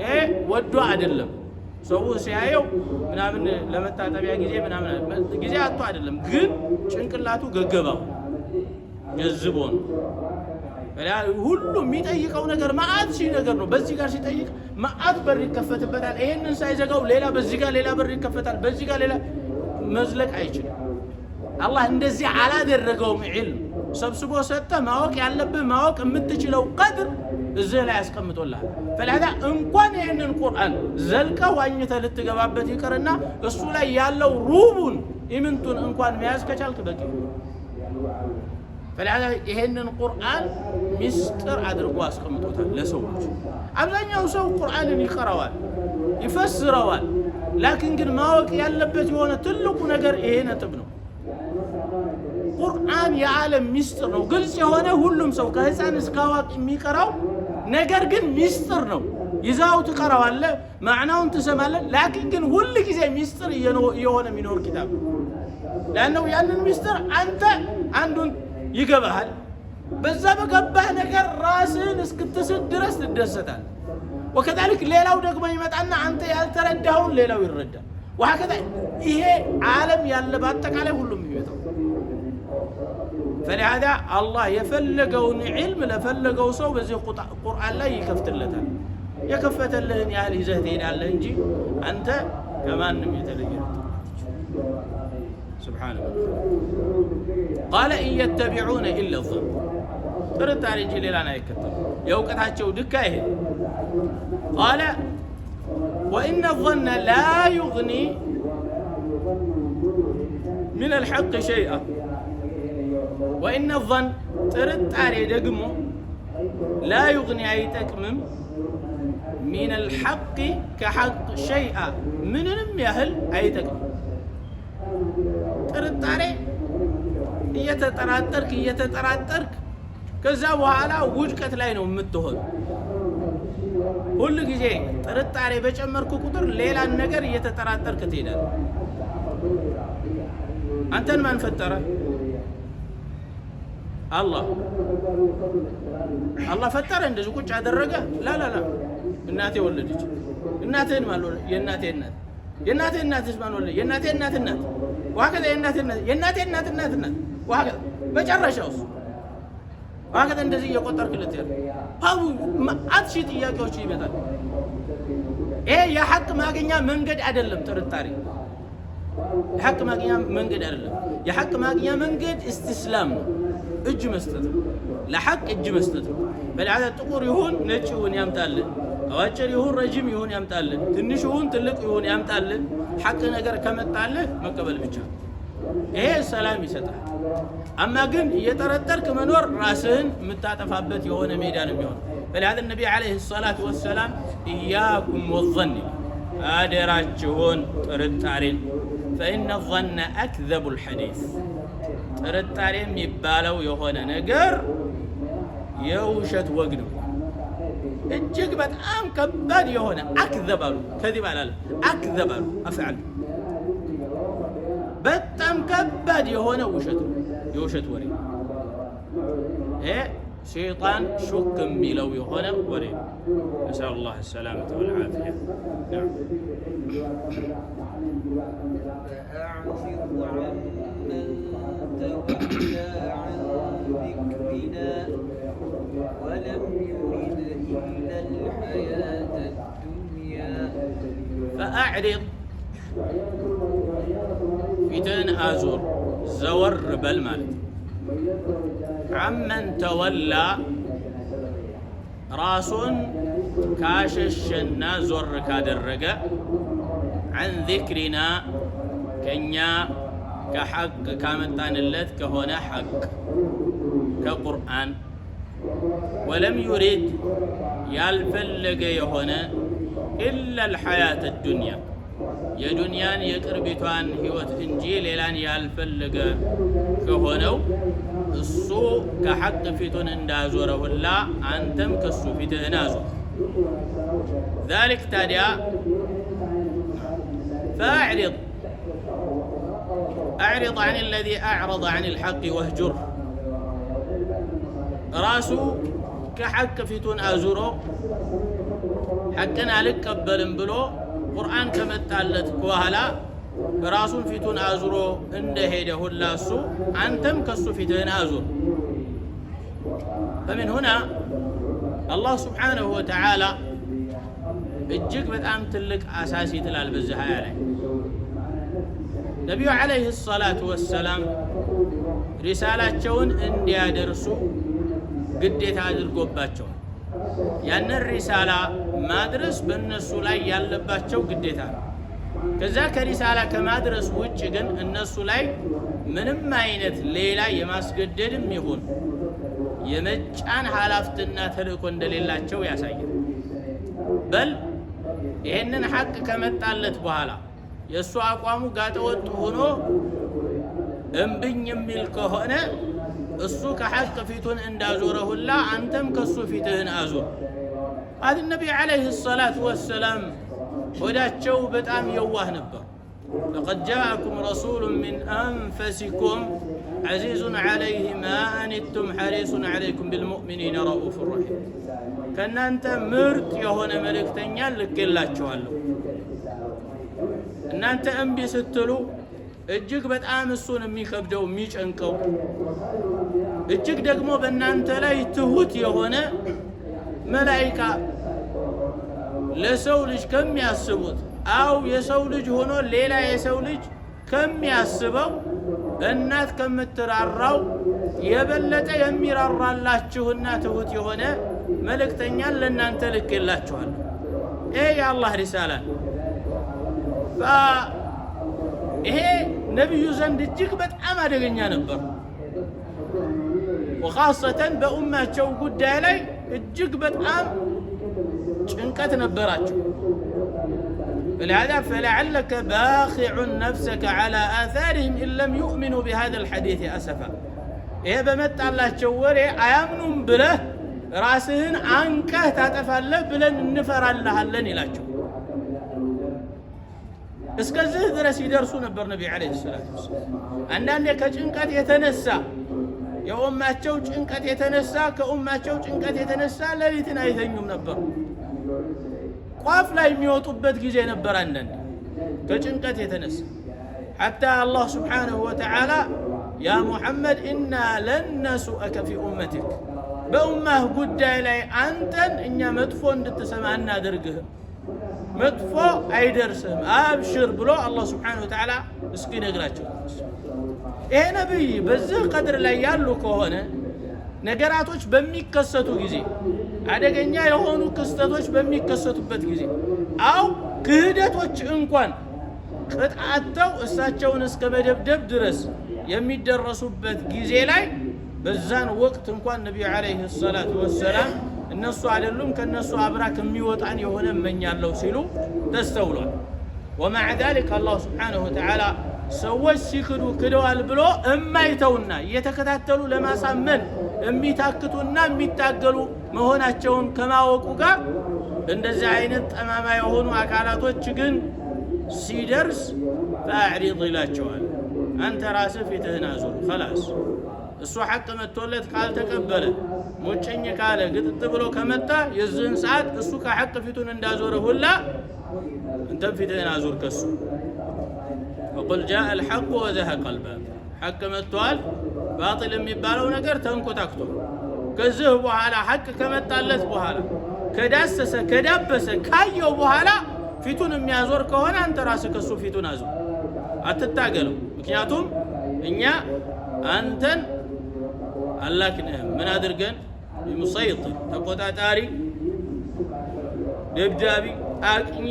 ይሄ ወዶ አይደለም ሰው ሲያየው ምናምን ለመታጠቢያ ጊዜ ምናምን ጊዜ አጥቶ አይደለም ግን ጭንቅላቱ ገገባው ገዝቦ ነው ሁሉ የሚጠይቀው ነገር ማአት ሺ ነገር ነው በዚህ ጋር ሲጠይቅ ማአት በር ይከፈትበታል ይሄንን ሳይዘጋው ሌላ በዚህ ጋር ሌላ በር ይከፈታል በዚህ ጋር ሌላ መዝለቅ አይችልም አላህ እንደዚህ አላደረገውም ዒልም ሰብስቦ ሰጠ ማወቅ ያለብህ ማወቅ የምትችለው ቀድር እዚህ ላይ ያስቀምጦልሃል فلهذا እንኳን ይሄንን ቁርአን ዘልቀው ዋኝተህ ልትገባበት ይቀርና እሱ ላይ ያለው ሩቡን ኢምንቱን እንኳን መያዝ ከቻልክ በቂ فلهذا ይሄንን ቁርአን ሚስጥር አድርጎ አስቀምጦታል ለሰዎች አብዛኛው ሰው ቁርአንን ይቀራዋል ይፈስረዋል ላኪን ግን ማወቅ ያለበት የሆነ ትልቁ ነገር ይሄ ነጥብ ነው ቁርአን የዓለም ሚስጥር ነው ግልጽ የሆነ ሁሉም ሰው ከህፃን እስከ አዋቂ የሚቀራው ነገር ግን ሚስጥር ነው ይዛው ትቀራዋለህ ማዕናውን ትሰማለህ ላኪን ግን ሁሉ ጊዜ ሚስጥር የሆነ የሚኖር ኪታብ ለانه ያንን ሚስጥር አንተ አንዱን ይገባሃል። በዛ በገባህ ነገር ራስህን እስክትስት ድረስ ትደሰታለህ። ወከዛልክ ሌላው ደግሞ ይመጣና አንተ ያልተረዳኸውን ሌላው ይረዳል። ወሀከዛ ይሄ ዓለም ያለ በአጠቃላይ ሁሉም የሚመጣው فلهذا الله የፈለገውን ዒልም ለፈለገው ሰው በዚህ ቁርአን ላይ ይከፍትለታል። የከፈተልህን ያህል ይዘህ ትሄዳለህ እንጂ አንተ ከማንም የተለየ سبحانه قال إن يتبعون إلا الظن ጥርጣሬ እንጂ ሌላን አይከተሉ። የእውቀታቸው ድካ ይሄ قال وإن الظن لا يغني من الحق شيئا وإن الظن ጥርጣሬ ደግሞ لا يغني አይጠቅምም من الحق كحق شيئا ምንንም ያህል አይጠቅምም። ጥርጣሬ እየተጠራጠርክ ከዛ በኋላ ውድቀት ላይ ነው የምትሆን። ሁሉ ጊዜ ጥርጣሬ በጨመርኩ ቁጥር ሌላን ነገር እየተጠራጠርክ ትሄዳለህ። አንተን ማን ፈጠረ? አላህ ፈጠረ። እንደዚህ ቁጭ አደረገ? ላ እናቴ ወለደች። እናትህን ማን ወለደ? የእናቴ እናት። የእናቴ እናትስ ማን ወለደ? የእናቴ እናት እናት። ወሀከዛ የእናቴ እናት እናት እናት ወሀከዛ መጨረሻውስ ወሀከዛ እንደዚህ እየቆጠርክለት ያለ መዓት ሺህ ጥያቄዎች ይመጣል። ይሄ የሐቅ ማግኛ መንገድ አይደለም። ጥርጣሬ የሐቅ ማግኛ መንገድ አይደለም። የሐቅ ማግኛ መንገድ እስትስላም ነው። እጅ መስጠት ነው። ለሐቅ እጅ መስጠት ነው። በለዓለ ጥቁር ይሁን ነጭ ይሁን ያምጣልን፣ አጭር ይሁን ረጅም ይሁን ያምጣልን፣ ትንሽ ይሁን ትልቅ ይሁን ያምጣልን። ሐቅ ነገር ከመጣልህ መቀበል ብቻ። ይሄ ሰላም ይሰጣል። አማ ግን እየጠረጠርክ መኖር ራስህን የምታጠፋበት የሆነ ሜዳ ነው የሚሆነው። በለዓለ ነቢ ዓለይሂ ሰላቱ ወሰላም ኢያኩም ወዘን አደራችሁን ጥርጣሬን ፈኢነ ظن أكذب الحديث ጥርጣሬ የሚባለው የሆነ ነገር የውሸት ወግ ነው። እጅግ በጣም ከባድ የሆነ አክዘብ አሉ። ከዚብ አላለም አክዘብ አሉ አፍዓል በጣም ከባድ የሆነ ውሸት ነው። የውሸት ወሬ ይሄ ሸይጣን ሹክ የሚለው የሆነ ወሬ ነው። ነስአሉ ላህ ሰላመተ ወልዓፊያ። فأعرض ፊትህን አዙር ዘወር በል ማለት عمن تولى ራሱን ካሸሸና ዞር ካደረገ عن ذكرنا ከኛ ከሐቅ ካመጣንለት ከሆነ ሐቅ ከቁርአን ወለም ዩሪድ ያልፈለገ የሆነ ኢላ الحياة الدنيا የዱንያን የቅርቢቷን ህይወት እንጂ ሌላን ያልፈለገ ከሆነው እሱ ከሐቅ ፊቱን እንዳዞረ ሁላ አንተም ከሱ ፊትህን አዙር። ذلك ታዲያ فأعرض عن الذي أعرض عن الحق واهجر ራሱ ከሐቅ ፊቱን አዙሮ ሐቅን አልቀበልም ብሎ ቁርአን ከመጣለት በኋላ ራሱን ፊቱን አዙሮ እንደሄደ ሁላ እሱ አንተም ከሱ ፊትህን አዙር። فمن هنا الله سبحانه وتعالى እጅግ በጣም ትልቅ አሳሲ ትላል በዚህ አያ ላይ ነቢዩ ዓለይሂ ሰላቱ ወሰላም ሪሳላቸውን እንዲያደርሱ ግዴታ አድርጎባቸዋል። ያንን ሪሳላ ማድረስ በእነሱ ላይ ያለባቸው ግዴታ ነው። ከዛ ከሪሳላ ከማድረስ ውጭ ግን እነሱ ላይ ምንም አይነት ሌላ የማስገደድም ይሁን የመጫን ኃላፊነትና ተልእኮ እንደሌላቸው ያሳያል። በል ይሄንን ሐቅ ከመጣለት በኋላ የእሱ አቋሙ ጋጠወጥ ሆኖ እምብኝ የሚል ከሆነ እሱ ከሐቅ ፊቱን እንዳዞረ ሁላ አንተም ከሱ ፊትህን አዙር። አድ ነቢይ ዓለይሂ ሰላቱ ወሰላም ሆዳቸው በጣም የዋህ ነበር። ለቀድ ጃአኩም ረሱሉን ሚን አንፈሲኩም ዐዚዙን ዐለይሂ ማ አኒቱም ሐሪሱን ዐለይኩም ቢልሙእሚኒነ ረኡፍ ረሒም። ከእናንተ ምርጥ የሆነ መልእክተኛ ልኬላችኋለሁ። እናንተ እምቢ ስትሉ እጅግ በጣም እሱን የሚከብደው የሚጨንቀው እጅግ ደግሞ በእናንተ ላይ ትሁት የሆነ መላኢካ ለሰው ልጅ ከሚያስቡት አው የሰው ልጅ ሆኖ ሌላ የሰው ልጅ ከሚያስበው እናት ከምትራራው የበለጠ የሚራራላችሁና ትሁት የሆነ መልእክተኛን ለእናንተ ልኬላችኋለሁ። ይሄ የአላህ ሪሳላ ነው። ይሄ ነቢዩ ዘንድ እጅግ በጣም አደገኛ ነበር። ወኻሰተን በኡማቸው ጉዳይ ላይ እጅግ በጣም ጭንቀት ነበራቸው። فلهذا فلعلك باخع نفسك على آثارهم إن لم يؤمنوا بهذا الحديث أسفا. إيه بمت الله شوري أيامنهم بله راسهن عنكه تتفلف بلن نفر الله لن يلاجو. እስከዚህ ድረስ ይደርሱ ነበር ነቢ ዓለይሂ ሰላቱ ወሰላም። አንዳንዴ ከጭንቀት የተነሳ የኡማቸው ጭንቀት የተነሳ ከኡማቸው ጭንቀት የተነሳ ሌሊትን አይተኙም ነበር። ቋፍ ላይ የሚወጡበት ጊዜ ነበር አንዳንዴ ከጭንቀት የተነሳ ሐታ አላህ ሱብሓነሁ ወተዓላ ያ ሙሐመድ ኢና ለን ነሱአከ ፊ ኡመቲክ በኡማህ ጉዳይ ላይ አንተን እኛ መጥፎ እንድትሰማ እናደርግህም መጥፎ አይደርስም አብሽር ብሎ አላህ ሱብሓነሁ ወተዓላ እስኪ ነግራቸው። ይሄ ነብይ በዚህ ቀድር ላይ ያሉ ከሆነ ነገራቶች በሚከሰቱ ጊዜ አደገኛ የሆኑ ክስተቶች በሚከሰቱበት ጊዜ አው ክህደቶች እንኳን ቅጣተው እሳቸውን እስከ መደብደብ ድረስ የሚደረሱበት ጊዜ ላይ በዛን ወቅት እንኳን ነብዩ ዓለይሂ ሰላቱ ወሰላም እነሱ አይደሉም ከነሱ አብራክ የሚወጣን የሆነ እመኛለሁ ሲሉ ተስተውሏል። ወማዕ ዛሊክ አላህ ሱብሓነሁ ወተዓላ ሰዎች ሲክዱ ክደዋል ብሎ እማይተውና እየተከታተሉ ለማሳመን የሚታክቱና የሚታገሉ መሆናቸውን ከማወቁ ጋር እንደዚህ አይነት ጠማማ የሆኑ አካላቶች ግን ሲደርስ ፈአዕሪድ ይላቸዋል። አንተ ራስህ ፊትህን አዙር خلاص እሱ ሐቅ መጥቶለት ካልተቀበለ ሙጭኝ ካለ ግጥጥ ብሎ ከመጣ የዝህን ሰዓት እሱ ከሐቅ ፊቱን እንዳዞረ ሁላ እንተም ፊትህን አዙር ከሱ وقل جاء الحق وزهق الباطل ሐቅ መጥቷል ባጢል የሚባለው ነገር ተንቆጣቅቶ ከዚህ በኋላ ሐቅ ከመጣለት በኋላ ከዳሰሰ ከዳበሰ ካየው በኋላ ፊቱን የሚያዞር ከሆነ አንተ ራስህ ከሱ ፊቱን አዙር አትታገለው። ምክንያቱም እኛ አንተን አላክንህም ምን አድርገን ሙሰይጥር ተቆጣጣሪ ደብዳቢ አቅኚ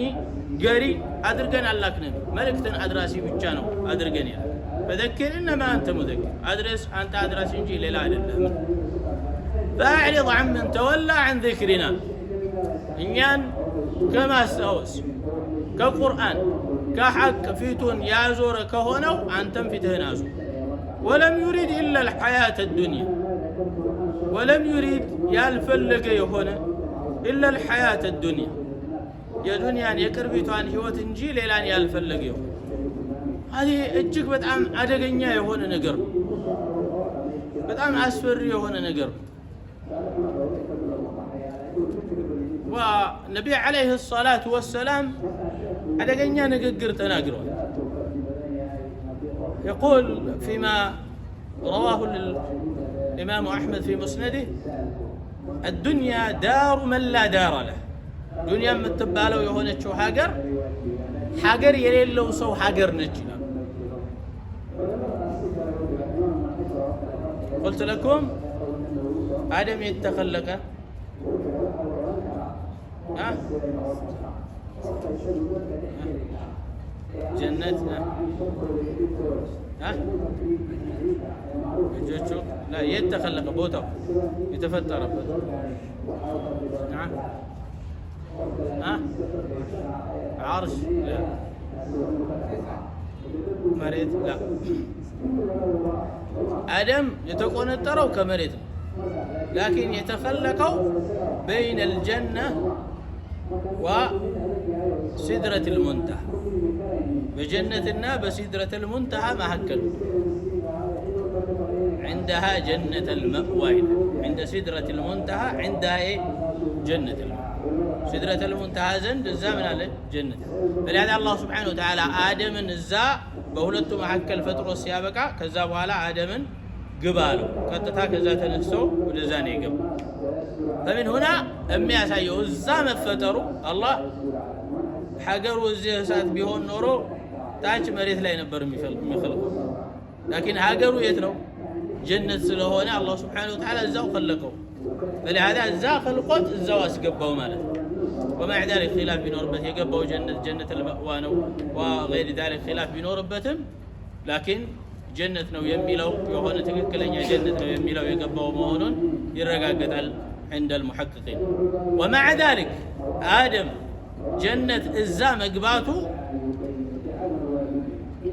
ገሪ አድርገን አላክንህም መልእክትን አድራሲ ብቻ ነው አድርገን ያለ فذكر إنما أنت مذكر أدرس أنت أدرس إنجي لا إله فأعرض عن من تولى عن ذكرنا إنيان كما استوس كقرآن كحق فيتون يازور كهونو أنتم في تهنازو ولم يريد إلا الحياة الدنيا ولم يريد يالفلق يهونا إلا الحياة الدنيا يا دنيا يقربيتوان هيوت إنجي ليلان يالفلق يهونا هذه እጅግ በጣም አደገኛ የሆነ ነገር በጣም አስፈሪ የሆነ ነገር ወነቢ ዓለይሂ ሰላቱ ወሰላም አደገኛ ንግግር ተናግረዋል። يقول فيما رواه الإمام أحمد في مسنده الدنيا دار من لا دار له دنيا متبالو የሆነችው ሀገር የሌለው ሰው ሀገር ነች ይላል። قلت لكم آدم يتخلق جنة جوجو لا يتخلق بوتو يتفتر نعم عرش لا مريت لا آدم يتقنطروا كمريت لكن يتخلقوا بين الجنة وسدرة المنتهى بجنة النا بسدرة المنتهى ما هكذا عندها جنة المأوى عند سدرة المنتهى عندها إيه جنة المأوى سدرة المنتهى زند الزامن على جنة فلهذا الله سبحانه وتعالى آدم الزا بهولته محكل فترة السيابقة كذابوا على آدم قباله كتتا كذا تنسو ولزاني قبل فمن هنا أمي أسايو الزا مفتروا الله حقروا الزيسات بيهون نورو تاج مريث لا ينبر مخلقه لكن هاجروا يتنو جنة سلهونه الله سبحانه وتعالى الزاو خلقه فلهذا الزا خلقت الزاو اسقبوا ماله ومع ذلك خلاف بنوربته يقبوا جنة المأوى وغير ذلك خلاف بنوربتهم لكن جنة نو يميلو يهون تككلنيا جنة نو يميلو يقبوا مهونون يرقاقل عند المحققين ومع ذلك آدم جنة الزا مقباته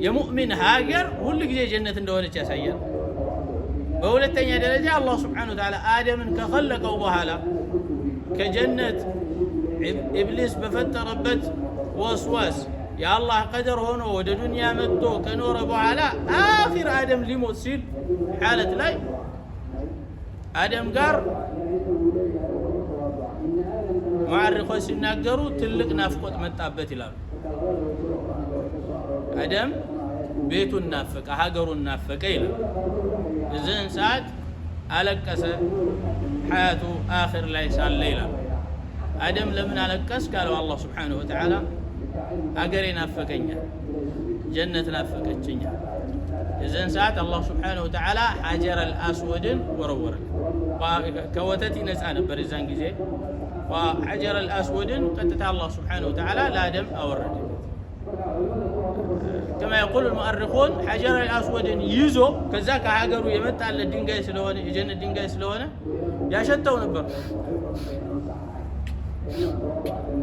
የሙእሚን ሀገር ሁሉ ጊዜ ጀነት እንደሆነች ያሳያል በሁለተኛ ደረጃ አላህ Subhanahu Wa Ta'ala አደምን ከኸለቀው በኋላ ከጀነት ኢብሊስ በፈጠረበት ወስዋስ የአላህ ቀደር ሆኖ ወደ ዱንያ መጥቶ ከኖረ በኋላ አኺር አደም ሊሞት ሲል ሐለት ላይ አደም ጋር ሙዓሪኾች ሲናገሩ ትልቅ ናፍቆት መጣበት ይላሉ አደም ቤቱን ናፈቀ ሀገሩን ናፈቀ ይላል እዚህን ሰዓት አለቀሰ ሐያቱ አኺር ላይ ሳለ ይላል አደም ለምን አለቀስ ካለው አላህ Subhanahu Wa Ta'ala ሀገሬ ናፈቀኛል ጀነት ናፈቀችኛል እዚህን ሰዓት አላህ Subhanahu Wa Ta'ala ሐጀር አልአስወድን ወረወረ ከወተት ይነጻ ነበር እዛን ጊዜ وحجر الأسود قد الله سبحانه وتعالى لآدم أورد كما يقول المؤرخون حجر الأسود يزو كذاك حجروا يمتع للدنجاي سلوانه يجن الدنجاي سلوانه يا شتو نبر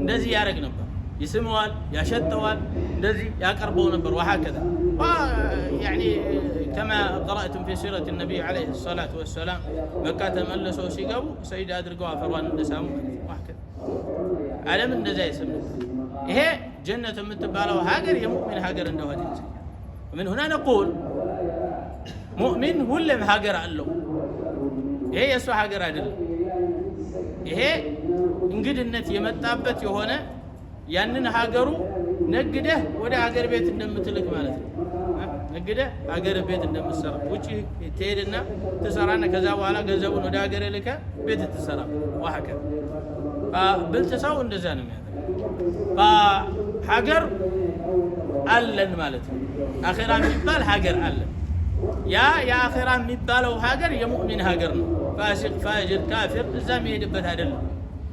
እንደዚህ ያረግ ነበር ይስመዋል ያሸተዋል እንደዚህ ያቀርበው ነበር وهكذا يعني كما قرأتم في سيرة النبي عليه الصلاة والسلام مكة تملسوا سيقبوا سيد أدرقوا فروان النسامو وهكذا علم እንደዛ يسمى ይሄ ጀነት የምትባለው ሀገር የሙእሚን ሀገር እንደሆነ ይመስላል ومن هنا نقول ሙእሚን ሁሉም ሀገር አለው ይሄ የሱ ሀገር አይደለም ይሄ እንግድነት የመጣበት የሆነ ያንን ሀገሩ ነግደህ ወደ ሀገር ቤት እንደምትልክ ማለት ነው ነግደህ ሀገር ቤት እንደምትሰራ ውጪ ትሄድና ትሰራና ከዛ በኋላ ገንዘቡን ወደ ሀገር ልከ ቤት ትሰራ وهكذا بالتساو እንደዛ ነው የሚያደርገው ሀገር አለን ማለት ነው አኺራ የሚባል ሀገር አለን ያ የአኺራ የሚባለው ሀገር የሙእሚን ሀገር ነው ፋሲቅ ፋጅር ካፊር እዛ የሚሄድበት አይደለም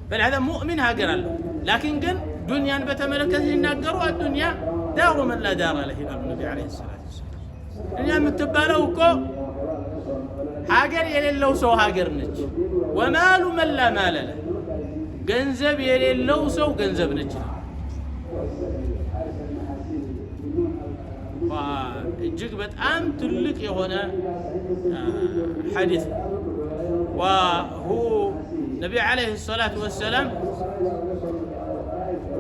فلهذا مؤمن ሀገር አለው لكن ግን ዱንያን በተመለከተ ሲናገሩ الدنيا دار من لا دار له ይላሉ ነብዩ አለይሂ ሰላቱ ወሰለም ዱንያ የምትባለው እኮ ሀገር የሌለው ሰው ሀገር ነች ومال من لا مال له ገንዘብ የሌለው ሰው ገንዘብ ነች እጅግ በጣም ትልቅ የሆነ ሐዲስ وهو النبي عليه الصلاة والسلام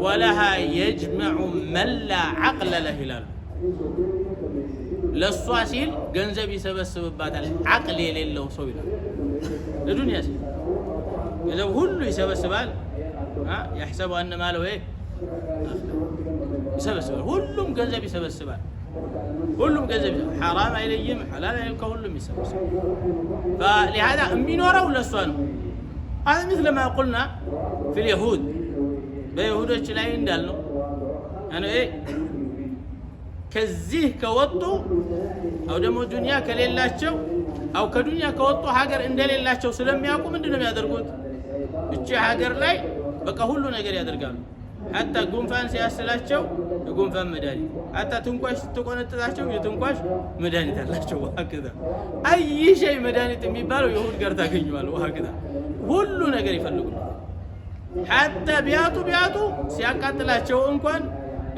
ولها يجمع من لا عقل له هلال للصاسيل ገንዘብ ይሰበስብባታል عقل የሌለው ሰው ይላል ለዱንያ ሲል ገንዘብ ሁሉ ይሰበስባል يحسب أن ماله ايه يسبسبال ሁሉም ገንዘብ ይሰበስባል ሁሉም ገንዘብ حرام አይለይም حلال አይልም ሁሉም ይሰበስባል فلهذا የሚኖረው ለሷ ነው هذا مثل ما قلنا في اليهود በይሁዶች ላይ እንዳልነው يعني ايه ከዚህ ከወጡ አው ደግሞ ዱንያ ከሌላቸው አው ከዱንያ ከወጡ ሀገር እንደሌላቸው ስለሚያውቁ ምንድነው የሚያደርጉት እቺ ሀገር ላይ በቃ ሁሉ ነገር ያደርጋሉ حتى ጉንፋን ሲያስላቸው የጉንፋን መድኃኒት حتى ትንቋሽ ስትቆነጥጣቸው የትንቋሽ መድኃኒት አላቸው وهكذا አይ ሸይ መድኃኒት የሚባለው ይሁድ ጋር ታገኙዋል وهكذا ሁሉ ነገር ይፈልጉ حتى ቢያጡ ሲያቃጥላቸው እንኳን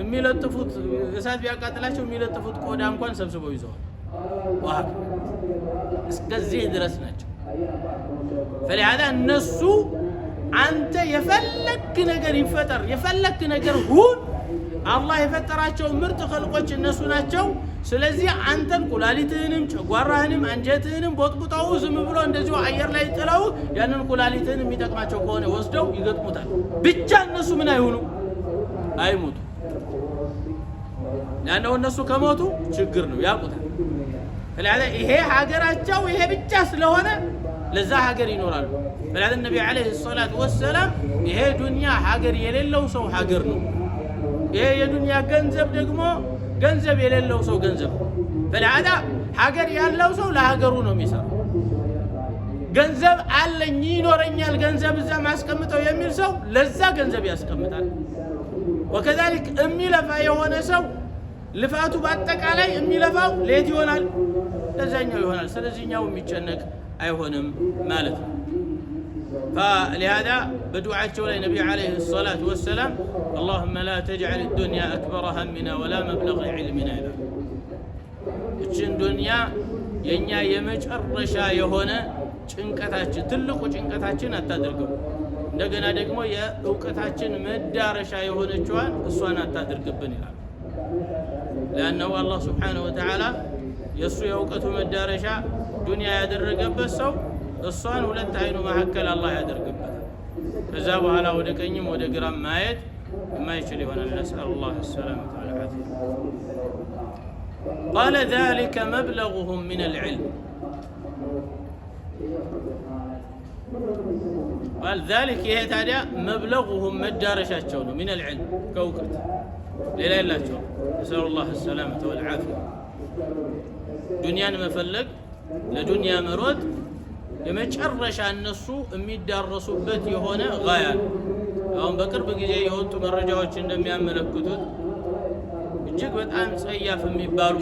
የሚለጥፉት እሳት ቢያቃጥላቸው የሚለጥፉት ቆዳ እንኳን ሰብስበው ይዘዋል وهكذا እስከዚህ ድረስ ናቸው فلهذا እነሱ አንተ የፈለክ ነገር ይፈጠር የፈለክ ነገር ሁን አላህ የፈጠራቸው ምርጥ ኸልቆች እነሱ ናቸው። ስለዚህ አንተን ኩላሊትህንም ጨጓራህንም አንጀትህንም ቦጥቡጠው ዝም ብሎ እንደዚሁ አየር ላይ ጥለው ያንን ኩላሊትህን የሚጠቅማቸው ከሆነ ወስደው ይገጥሙታል። ብቻ እነሱ ምን አይሆኑ አይሞቱ። ያነው እነሱ ከሞቱ ችግር ነው ያቁታል። ስለዚህ ይሄ ሀገራቸው ይሄ ብቻ ስለሆነ ለዛ ሀገር ይኖራሉ። ስለዚህ ነብዩ አለይሂ ሰላቱ ወሰለም ይሄ ዱንያ ሀገር የሌለው ሰው ሀገር ነው። ይሄ የዱንያ ገንዘብ ደግሞ ገንዘብ የሌለው ሰው ገንዘብ ነው። ስለዚህ ሀገር ያለው ሰው ለሀገሩ ነው የሚሰራው። ገንዘብ አለኝ ይኖረኛል ገንዘብ እዛ ማስቀምጠው የሚል ሰው ለዛ ገንዘብ ያስቀምጣል። ወከዛሊክ የሚለፋ የሆነ ሰው ልፋቱ በአጠቃላይ የሚለፋው ሌት ይሆናል ለዛኛው ይሆናል። ስለዚህኛው የሚጨነቅ አይሆንም ማለት ነው። فلهذا بدعاء ላይ ነብዩ አለይሂ ሰላቱ ወሰላም اللهم لا تجعل الدنيا أكبر همنا ولا مبلغ علمنا ይላል። እችን ዱንያ የኛ የመጨረሻ የሆነ ጭንቀታችን ትልቁ ጭንቀታችን አታድርገው። እንደገና ደግሞ የእውቀታችን መዳረሻ የሆነችዋን እሷን አታድርግብን ይላል። لأنه الله سبحانه وتعالى የሱ የእውቀቱ መዳረሻ ዱንያ ያደረገበት ሰው እሷን ሁለት አይኑ መካከል አላህ ያደርግበታል። ከዛ በኋላ ወደ ቀኝም ወደ ግራም ማየት የማይችል ይሆናል። نسأل الله السلامة والعافية. قال ذلك مبلغهم من العلم قال ذلك ይሄ ታዲያ مبلغهم መዳረሻቸው ነው من العلم ከእውቀት ሌላ የላቸው። نسأل الله السلامة والعافية. ዱንያን መፈለግ ለዱንያ መሮጥ የመጨረሻ እነሱ የሚዳረሱበት የሆነ ጋያ ነው። አሁን በቅርብ ጊዜ የወጡ መረጃዎች እንደሚያመለክቱት እጅግ በጣም ጸያፍ የሚባሉ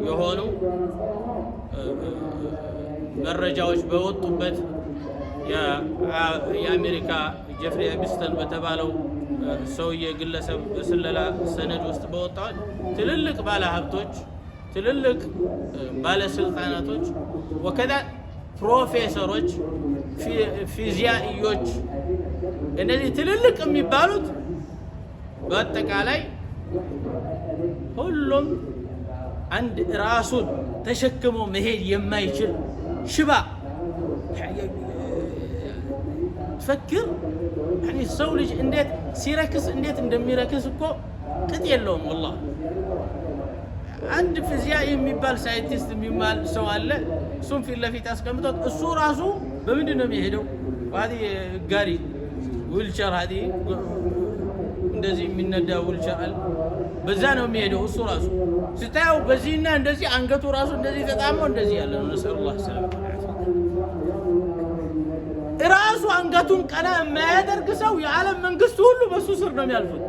የሆኑ መረጃዎች በወጡበት የአሜሪካ ጀፍሪ ኤፕስታይን በተባለው ሰውዬ ግለሰብ በስለላ ሰነድ ውስጥ በወጣው ትልልቅ ባለሀብቶች ትልልቅ ባለስልጣናቶች ወከዛ ፕሮፌሰሮች ፊዚያኢዮች እነዚህ ትልልቅ የሚባሉት በአጠቃላይ ሁሉም አንድ ራሱን ተሸክሞ መሄድ የማይችል ሽባ ፈክር يعني ሰው ልጅ እንዴት ሲረክስ እንዴት እንደሚረክስ እኮ ቅጥ የለውም والله አንድ ፊዚያ የሚባል ሳይንቲስት የሚባል ሰው አለ። እሱም ፊት ለፊት አስቀምጦት እሱ ራሱ በምንድን ነው የሚሄደው? ዋዲ ጋሪ ዊልቸር ሀዲ እንደዚህ የሚነዳ ዊልቸር አለ። በዛ ነው የሚሄደው እሱ ራሱ ስታየው በዚህና እንደዚህ አንገቱ ራሱ እንደዚህ ተጣመው እንደዚህ ያለ ነው። ነሰላህ ሰላም ራሱ አንገቱን ቀና የማያደርግ ሰው የዓለም መንግስት ሁሉ በሱ ስር ነው የሚያልፉት።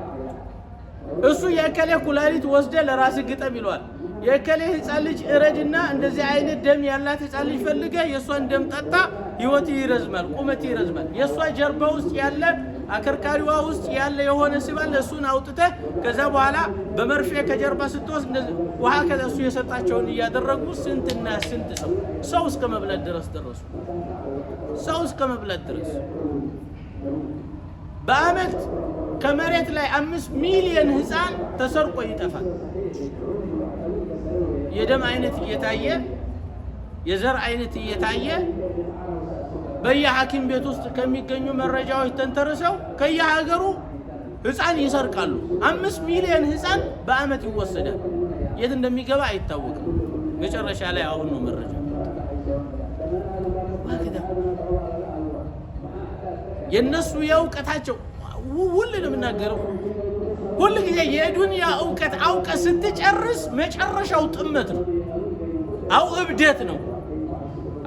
እሱ የከለ ኩላሊት ወስደ ለራስ ግጠም ይሏል። የከለ ህፃን ልጅ እረድና እንደዚህ አይነት ደም ያላት ህፃን ልጅ ፈልገ የሷን ደም ጠጣ ህይወት ይረዝማል፣ ቁመት ይረዝማል። የሷ ጀርባ ውስጥ ያለ አከርካሪዋ ውስጥ ያለ የሆነ ሲባል እሱን አውጥተ ከዛ በኋላ በመርፌ ከጀርባ ስትወስድ ውሃ ከሱ የሰጣቸውን እያደረጉ ስንትና ስንት ሰው እስከ መብላት ድረስ ደረሱ። ሰው እስከ መብላት ድረስ በአመት ከመሬት ላይ 5 ሚሊዮን ህፃን ተሰርቆ ይጠፋል። የደም አይነት እየታየ የዘር አይነት እየታየ በየሐኪም ቤት ውስጥ ከሚገኙ መረጃዎች ተንተርሰው ከየሀገሩ ህፃን ይሰርቃሉ። 5 ሚሊዮን ህፃን በአመት ይወሰዳል። የት እንደሚገባ አይታወቅም። መጨረሻ ላይ አሁን ነው መረጃ የነሱ የእውቀታቸው ሁሉ ነው የምናገረው። ሁሉ ጊዜ የዱንያ እውቀት አውቀ ስትጨርስ መጨረሻው ጥመት ነው አው እብደት ነው።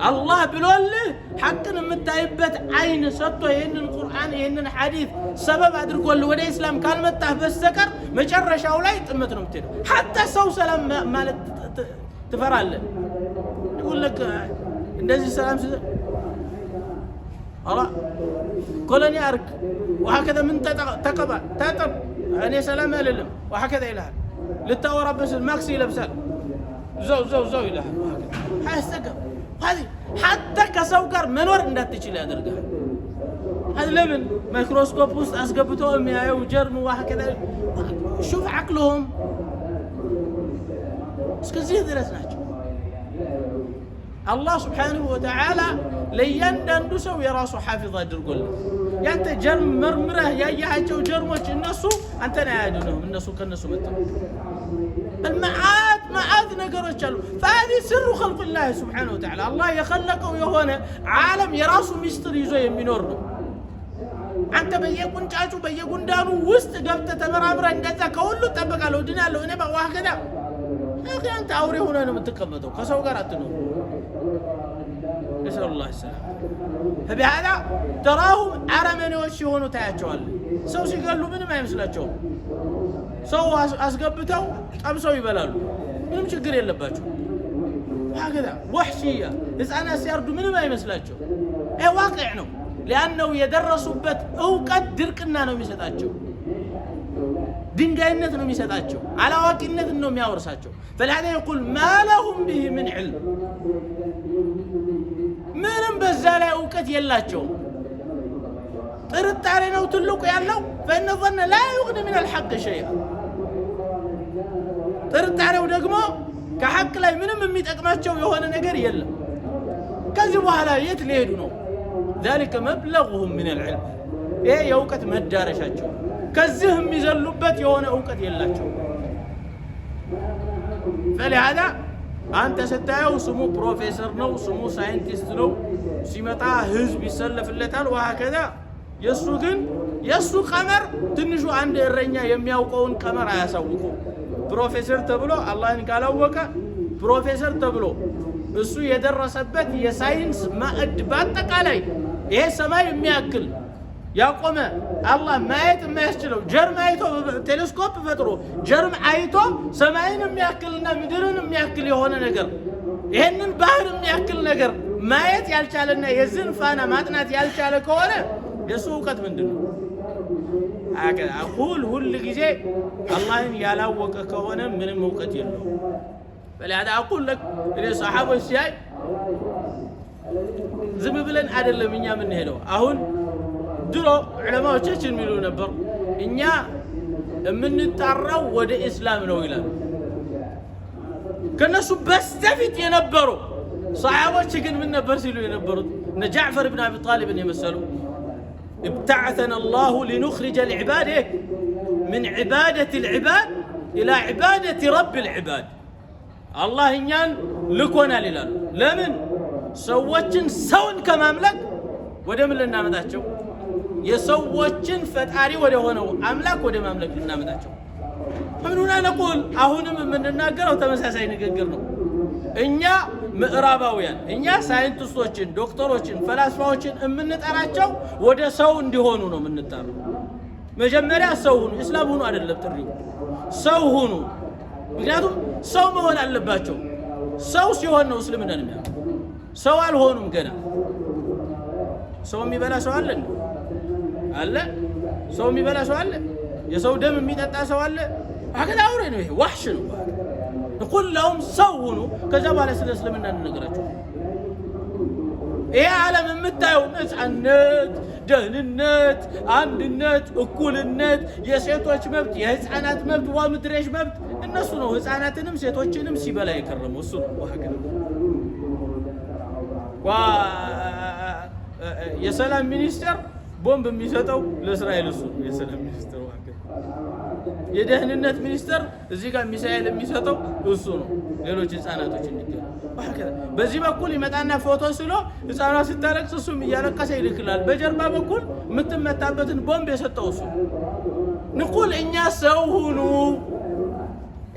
አላህ ብሎልህ ሐቅን የምታይበት አይን ሰጥቶ ይሄንን ቁርአን ይሄንን ሐዲስ ሰበብ አድርጎልህ ወደ እስላም ካልመጣህ በስተቀር መጨረሻው ላይ ጥመት ነው የምትሄደው። ሐታ ሰው ሰላም ማለት ትፈራለህ። ይقولك እንደዚህ ሰላም الله كولوني أرك وهكذا من تقبل تطب أنا سلام أللم وهكذا إلى للتورى بس الماكسي لبسال زو إلى هاي استقب هذه حتى كسوكر منور ندتشي لا درجة لمن ميكروسكوب وسط أسقبتهم يا وجرم واحد كذا شوف عقلهم اسكزيه درسناቸው الله سبحانه وتعالى ለእያንዳንዱ ሰው የራሱ ሐፊዝ አድርጎለት ያንተ ጀርም መርምረህ ያያቸው ጀርሞች እነሱ አንተን አያድኑም እነሱ ከነሱ መጥተው المعاد ነገሮች አሉ فهذه سر خلق الله سبحانه وتعالى الله يخلقው የሆነ ዓለም የራሱ ሚስጥር ይዞ የሚኖር ነው አንተ በየቁንጫጩ በየጉንዳኑ ውስጥ ገብተህ ተመራምረህ እንደዛ ከሁሉ ተጠብቃለህ ድናለሁ እኔ በዋህከዳ አንተ አውሬ ሆነህ ነው የምትቀመጠው ከሰው ጋር አትኖር نسأل الله السلامة فبهذا تراهم አረመኔዎች የሆኑ ታያቸዋል ሰው ሲገሉ ምንም አይመስላቸውም ሰው አስገብተው ጠብሰው ይበላሉ ምንም ችግር የለባቸው هكذا وحشية ህፃናት ሲያርዱ ምንም አይመስላቸው ዋቅዕ ነው لأنه የደረሱበት ዕውቀት ድርቅና ነው የሚሰጣቸው ድንጋይነት ነው የሚሰጣቸው አላዋቂነት ነው የሚያወርሳቸው فلهذا يقول ما لهم به من علم ምንም በዛ ላይ ዕውቀት የላቸውም ጥርጣሬ ነው ትልቁ ያለው فإن الظن لا يغني من الحق شيئا ጥርጣሬው ደግሞ ከሐቅ ላይ ምንም የሚጠቅማቸው የሆነ ነገር የለም ከዚህ በኋላ የት ሊሄዱ ነው ذلك مبلغهم من العلم ይሄ የዕውቀት መዳረሻቸው ከዚህ የሚዘሉበት የሆነ ዕውቀት የላቸው فلهذا አንተ ስታየው ስሙ ፕሮፌሰር ነው ስሙ ሳይንቲስት ነው ሲመጣ ህዝብ ይሰለፍለታል وهكذا የሱ ግን የሱ ቀመር ትንሹ አንድ እረኛ የሚያውቀውን ቀመር አያሳውቁ ፕሮፌሰር ተብሎ አላህን ካላወቀ ፕሮፌሰር ተብሎ እሱ የደረሰበት የሳይንስ ማዕድ በአጠቃላይ ይሄ ሰማይ የሚያክል ያቆመ አላህ ማየት የማያስችለው ጀርም አይቶ ቴሌስኮፕ ፈጥሮ ጀርም አይቶ ሰማይን የሚያክልና ምድርን የሚያክል የሆነ ነገር ይሄንን ባህር የሚያክል ነገር ማየት ያልቻለና የዝን ፋና ማጥናት ያልቻለ ከሆነ የሱ ዕውቀት ምንድነው አቁል ሁሉ ጊዜ አላህን ያላወቀ ከሆነ ምንም ዕውቀት የለውም فلهذا اقول لك الصحابه ሲያይ ዝም ብለን አይደለም እኛ ምን ሄደው አሁን ድሮ ዑለማዎቻችን የሚሉ ነበር እኛ የምንጣራው ወደ እስላም ነው ይላል ከነሱ በስተፊት የነበሩ ሰሃቦች ግን ምን ነበር ሲሉ የነበሩት እነ ጃዕፈር ኢብኑ አቢ ጣሊብ የመሰሉ ابتعثنا الله لنخرج العباد من عبادة العباد إلى عبادة رب العباد الله እኛን ልኮናል ይላል ለምን ሰዎችን ሰውን ከማምለክ ወደ ምን ልናመጣቸው የሰዎችን ፈጣሪ ወደ ሆነው አምላክ ወደ ማምለክ ልናመጣቸው ምንና ነቁል አሁንም የምንናገረው ተመሳሳይ ንግግር ነው እኛ ምዕራባውያን እኛ ሳይንቲስቶችን ዶክተሮችን ፈላስፋዎችን የምንጠራቸው ወደ ሰው እንዲሆኑ ነው የምንጠራው መጀመሪያ ሰው ሁኑ እስላም ሁኑ አይደለም ጥሪው ሰው ሁኑ ምክንያቱም ሰው መሆን አለባቸው ሰው ሲሆን ነው እስልምና ነው ሰው አልሆኑም ገና ሰው የሚበላ ሰው አለ አለ ሰው የሚበላ ሰው አለ የሰው ደም የሚጠጣ ሰው አለ አከዳ አውሬ ነው ይሄ ወህሽ ነው نقول لهم صونوا كذا بالا ስለስልምና እንነግራቸው ይሄ ዓለም የምታየው ነፃነት ደህንነት አንድነት እኩልነት የሴቶች መብት የህፃናት መብት ወምድረሽ መብት እነሱ ነው ህፃናትንም ሴቶችንም ሲበላ የከረመው እሱ ነው ወሀገር የሰላም ሚኒስተር ቦምብ የሚሰጠው ለእስራኤል እሱ የሰላም ሚኒስተር የደህንነት ሚኒስተር እዚህ ጋር ሚሳኤል የሚሰጠው እሱ ነው ሌሎች ህፃናቶች እንዲገኙ በዚህ በኩል ይመጣና ፎቶ ስሎ ህፃኗ ስታለቅስ እሱም እያለቀሰ ይልክላል በጀርባ በኩል የምትመታበትን ቦምብ የሰጠው እሱ ንቁል እኛ ሰው ሁኑ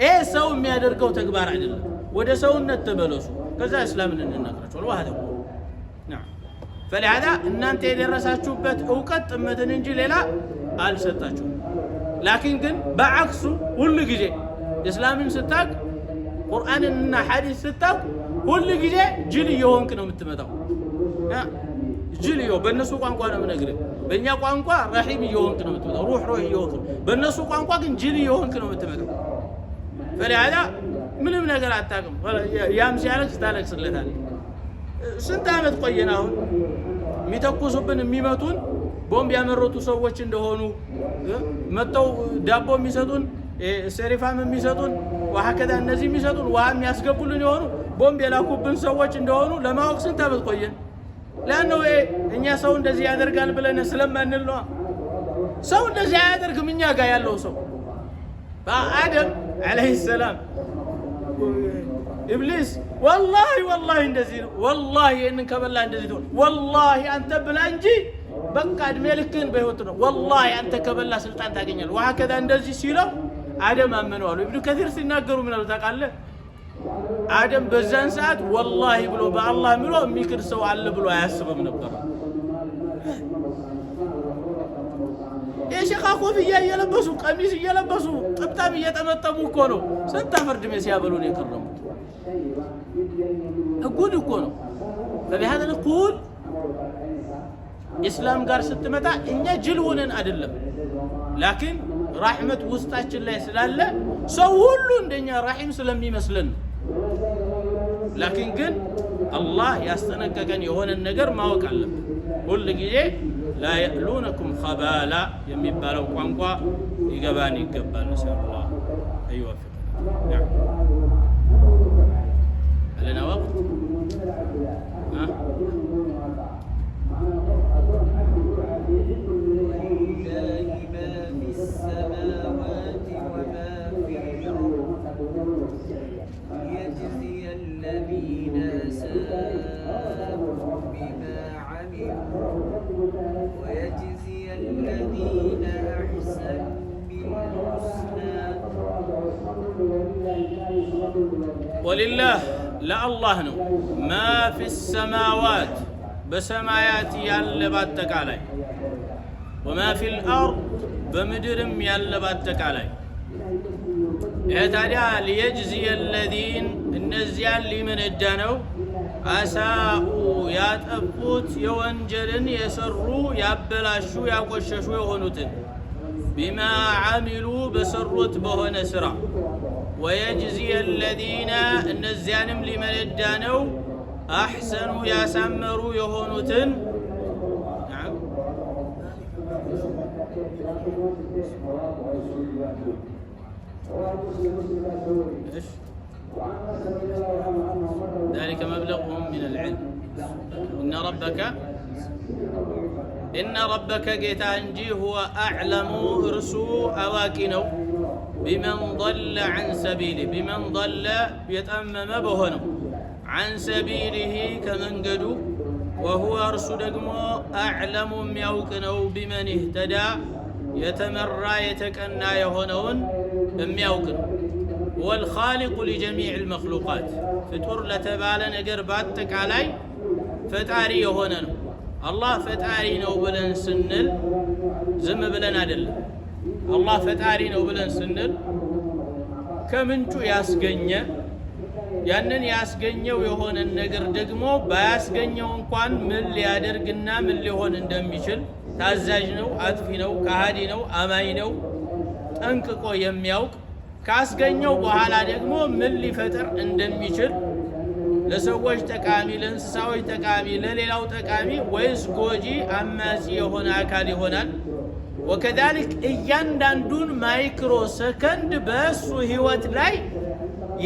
ይሄ ሰው የሚያደርገው ተግባር አይደለም ወደ ሰውነት ተመለሱ ከዛ እስላምን እንነግራቸው ለዋህደ نعم فلهذا እናንተ የደረሳችሁበት ዕውቀት ጥመትን እንጂ ሌላ አልሰጣችሁም لكن ግን በአክሱ ሁሉ ጊዜ እስላምን ስታቅ ቁርአንና ሐዲስ ስታቅ ሁሉ ጊዜ ጅል የሆንክ ነው የምትመጣው ጅል የሆንክ በእነሱ ቋንቋ ነው የምነግርህ በእኛ ቋንቋ ረሂም የሆንክ ነው የምትመጣው ሩህ የሆንክ በእነሱ ቋንቋ ግን ጅል የሆንክ ነው የምትመጣው فلهذا ምንም ነገር አታውቅም ያም ሲያለቅስ ታለቅስለታለህ ስንት ዓመት ቆየን አሁን የሚተኩሱብን የሚመቱን ቦምብ ያመረቱ ሰዎች እንደሆኑ መተው ዳቦ የሚሰጡን ሰሪፋም የሚሰጡን ወሐከዳ እነዚህ የሚሰጡን ውሃ የሚያስገቡልን የሆኑ ቦምብ የላኩብን ሰዎች እንደሆኑ ለማወቅ ስንት ዓመት ቆየን። ለአንው እኛ ሰው እንደዚህ ያደርጋል ብለን ስለማንል ነው። ሰው እንደዚህ አያደርግም። እኛ ጋር ያለው ሰው በአደም አለይሂ ሰላም ኢብሊስ ወላሂ እንደዚህ ነው። ወላሂ ይህንን ከበላ እንደዚህ ነው። ወላሂ አንተ ብላ እንጂ በቃ እድሜ ልክህን በህይወት ነው። ወላሂ አንተ ከበላ ስልጣን ታገኛለህ። ወሐከዳ እንደዚህ ሲለው አደም አመነው አሉ። ኢብኑ ከሲር ሲናገሩ ምን አሉ ታውቃለህ? አደም በዛን ሰዓት ወላሂ ብሎ በአላህ ምሎ የሚክድ ሰው አለ ብሎ አያስብም ነበር። የሸኻ ኮፍያ እየለበሱ ቀሚስ እየለበሱ ጥብጣብ እየጠመጠሙ እኮ ነው ስንት ፍርድ ቤት ሲያበሉን የከረሙት። ጉድ እኮ ነው። በቢሃደ ልኩል ኢስላም ጋር ስትመጣ እኛ ጅል ሆነን አይደለም፣ ላኪን ራህመት ውስጣችን ላይ ስላለ ሰው ሁሉ እንደኛ ራሂም ስለሚመስለን። ላኪን ግን አላህ ያስጠነቀቀን የሆነን ነገር ማወቅ አለብን። ሁል ጊዜ ላ የእሉነኩም ኸባላ የሚባለው ቋንቋ ይገባን ይገባል። ነስአሉላህ አይወፍቀን። አለና ወቅት ويجزي الذين أحسنوا بالحسنى. ولله لا الله ነው ما في السماوات በሰማያት ያለ ባጠቃላይ وما في الأرض በምድርም ያለ ባጠቃላይ ታዲያ ليجزي الذين እነዚያን ሊመነዳ ነው አሳኡ ያጠፉት የወንጀልን የሰሩ ያበላሹ ያቆሸሹ የሆኑትን ቢማ አሚሉ በሰሩት በሆነ ስራ ወየጅዚየ الذين እነዚያንም ሊመነዳ ነው አሕሰኑ ያሳመሩ የሆኑትን ذلك مبلغهم من العلم إن ربك جيتا انجي هو أعلم رسو أواكنو بمن ضل عن سبيله بمن ضل يتأمم بهنو عن سبيله كمن قدو وهو رسو دقمو أعلم ميوكنو بمن اهتدى يتمرى يتكنى يهونون ميوكنو والخالق لجميع المخلوقات فطور لتبالى نجر باتك علي فتاري هنا الله فتاري نو بلن سنل زم بلن عدل الله فتاري نو بلن سنل كمنچو ياسገኘ ያንን ያስገኘው የሆነ ነገር ደግሞ ባያስገኘው እንኳን ምን ሊያደርግና ምን ሊሆን እንደሚችል ታዛዥ ነው፣ አጥፊ ነው፣ ከሃዲ ነው፣ አማኝ ነው ጠንቅቆ የሚያውቅ ካስገኘው በኋላ ደግሞ ምን ሊፈጥር እንደሚችል ለሰዎች ጠቃሚ ለእንስሳዎች ጠቃሚ ለሌላው ጠቃሚ ወይስ ጎጂ አማጺ የሆነ አካል ይሆናል። ወከዛሊክ እያንዳንዱን ማይክሮ ሰከንድ በሱ ህይወት ላይ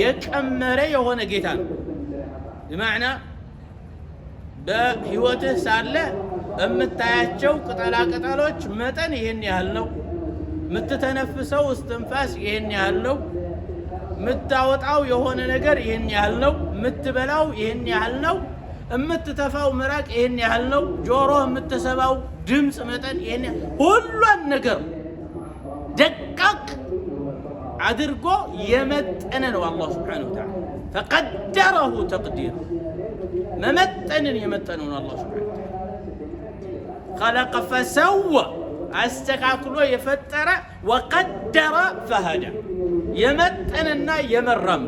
የቀመረ የሆነ ጌታ ነው። በማዕና በህይወትህ ሳለ የምታያቸው ቅጠላ ቅጠሎች መጠን ይሄን ያህል ነው። ምትተነፍሰው እስትንፋስ ይሄን ያህል ነው። ምታወጣው የሆነ ነገር ይሄን ያህል ነው። ምትበላው ይሄን ያህል ነው። እምትተፋው ምራቅ ይሄን ያህል ነው። ጆሮ የምትሰባው ድምጽ መጠን ይሄን ሁሉን ነገር ደቃቅ አድርጎ የመጠነ ነው አላህ Subhanahu Wa Ta'ala فقدره تقدير መመጠንን የመጠነው ነው አላህ Subhanahu Wa Ta'ala خلق فسوى አስተካክሎ የፈጠረ وقدر فهدى የመጠንና የመረም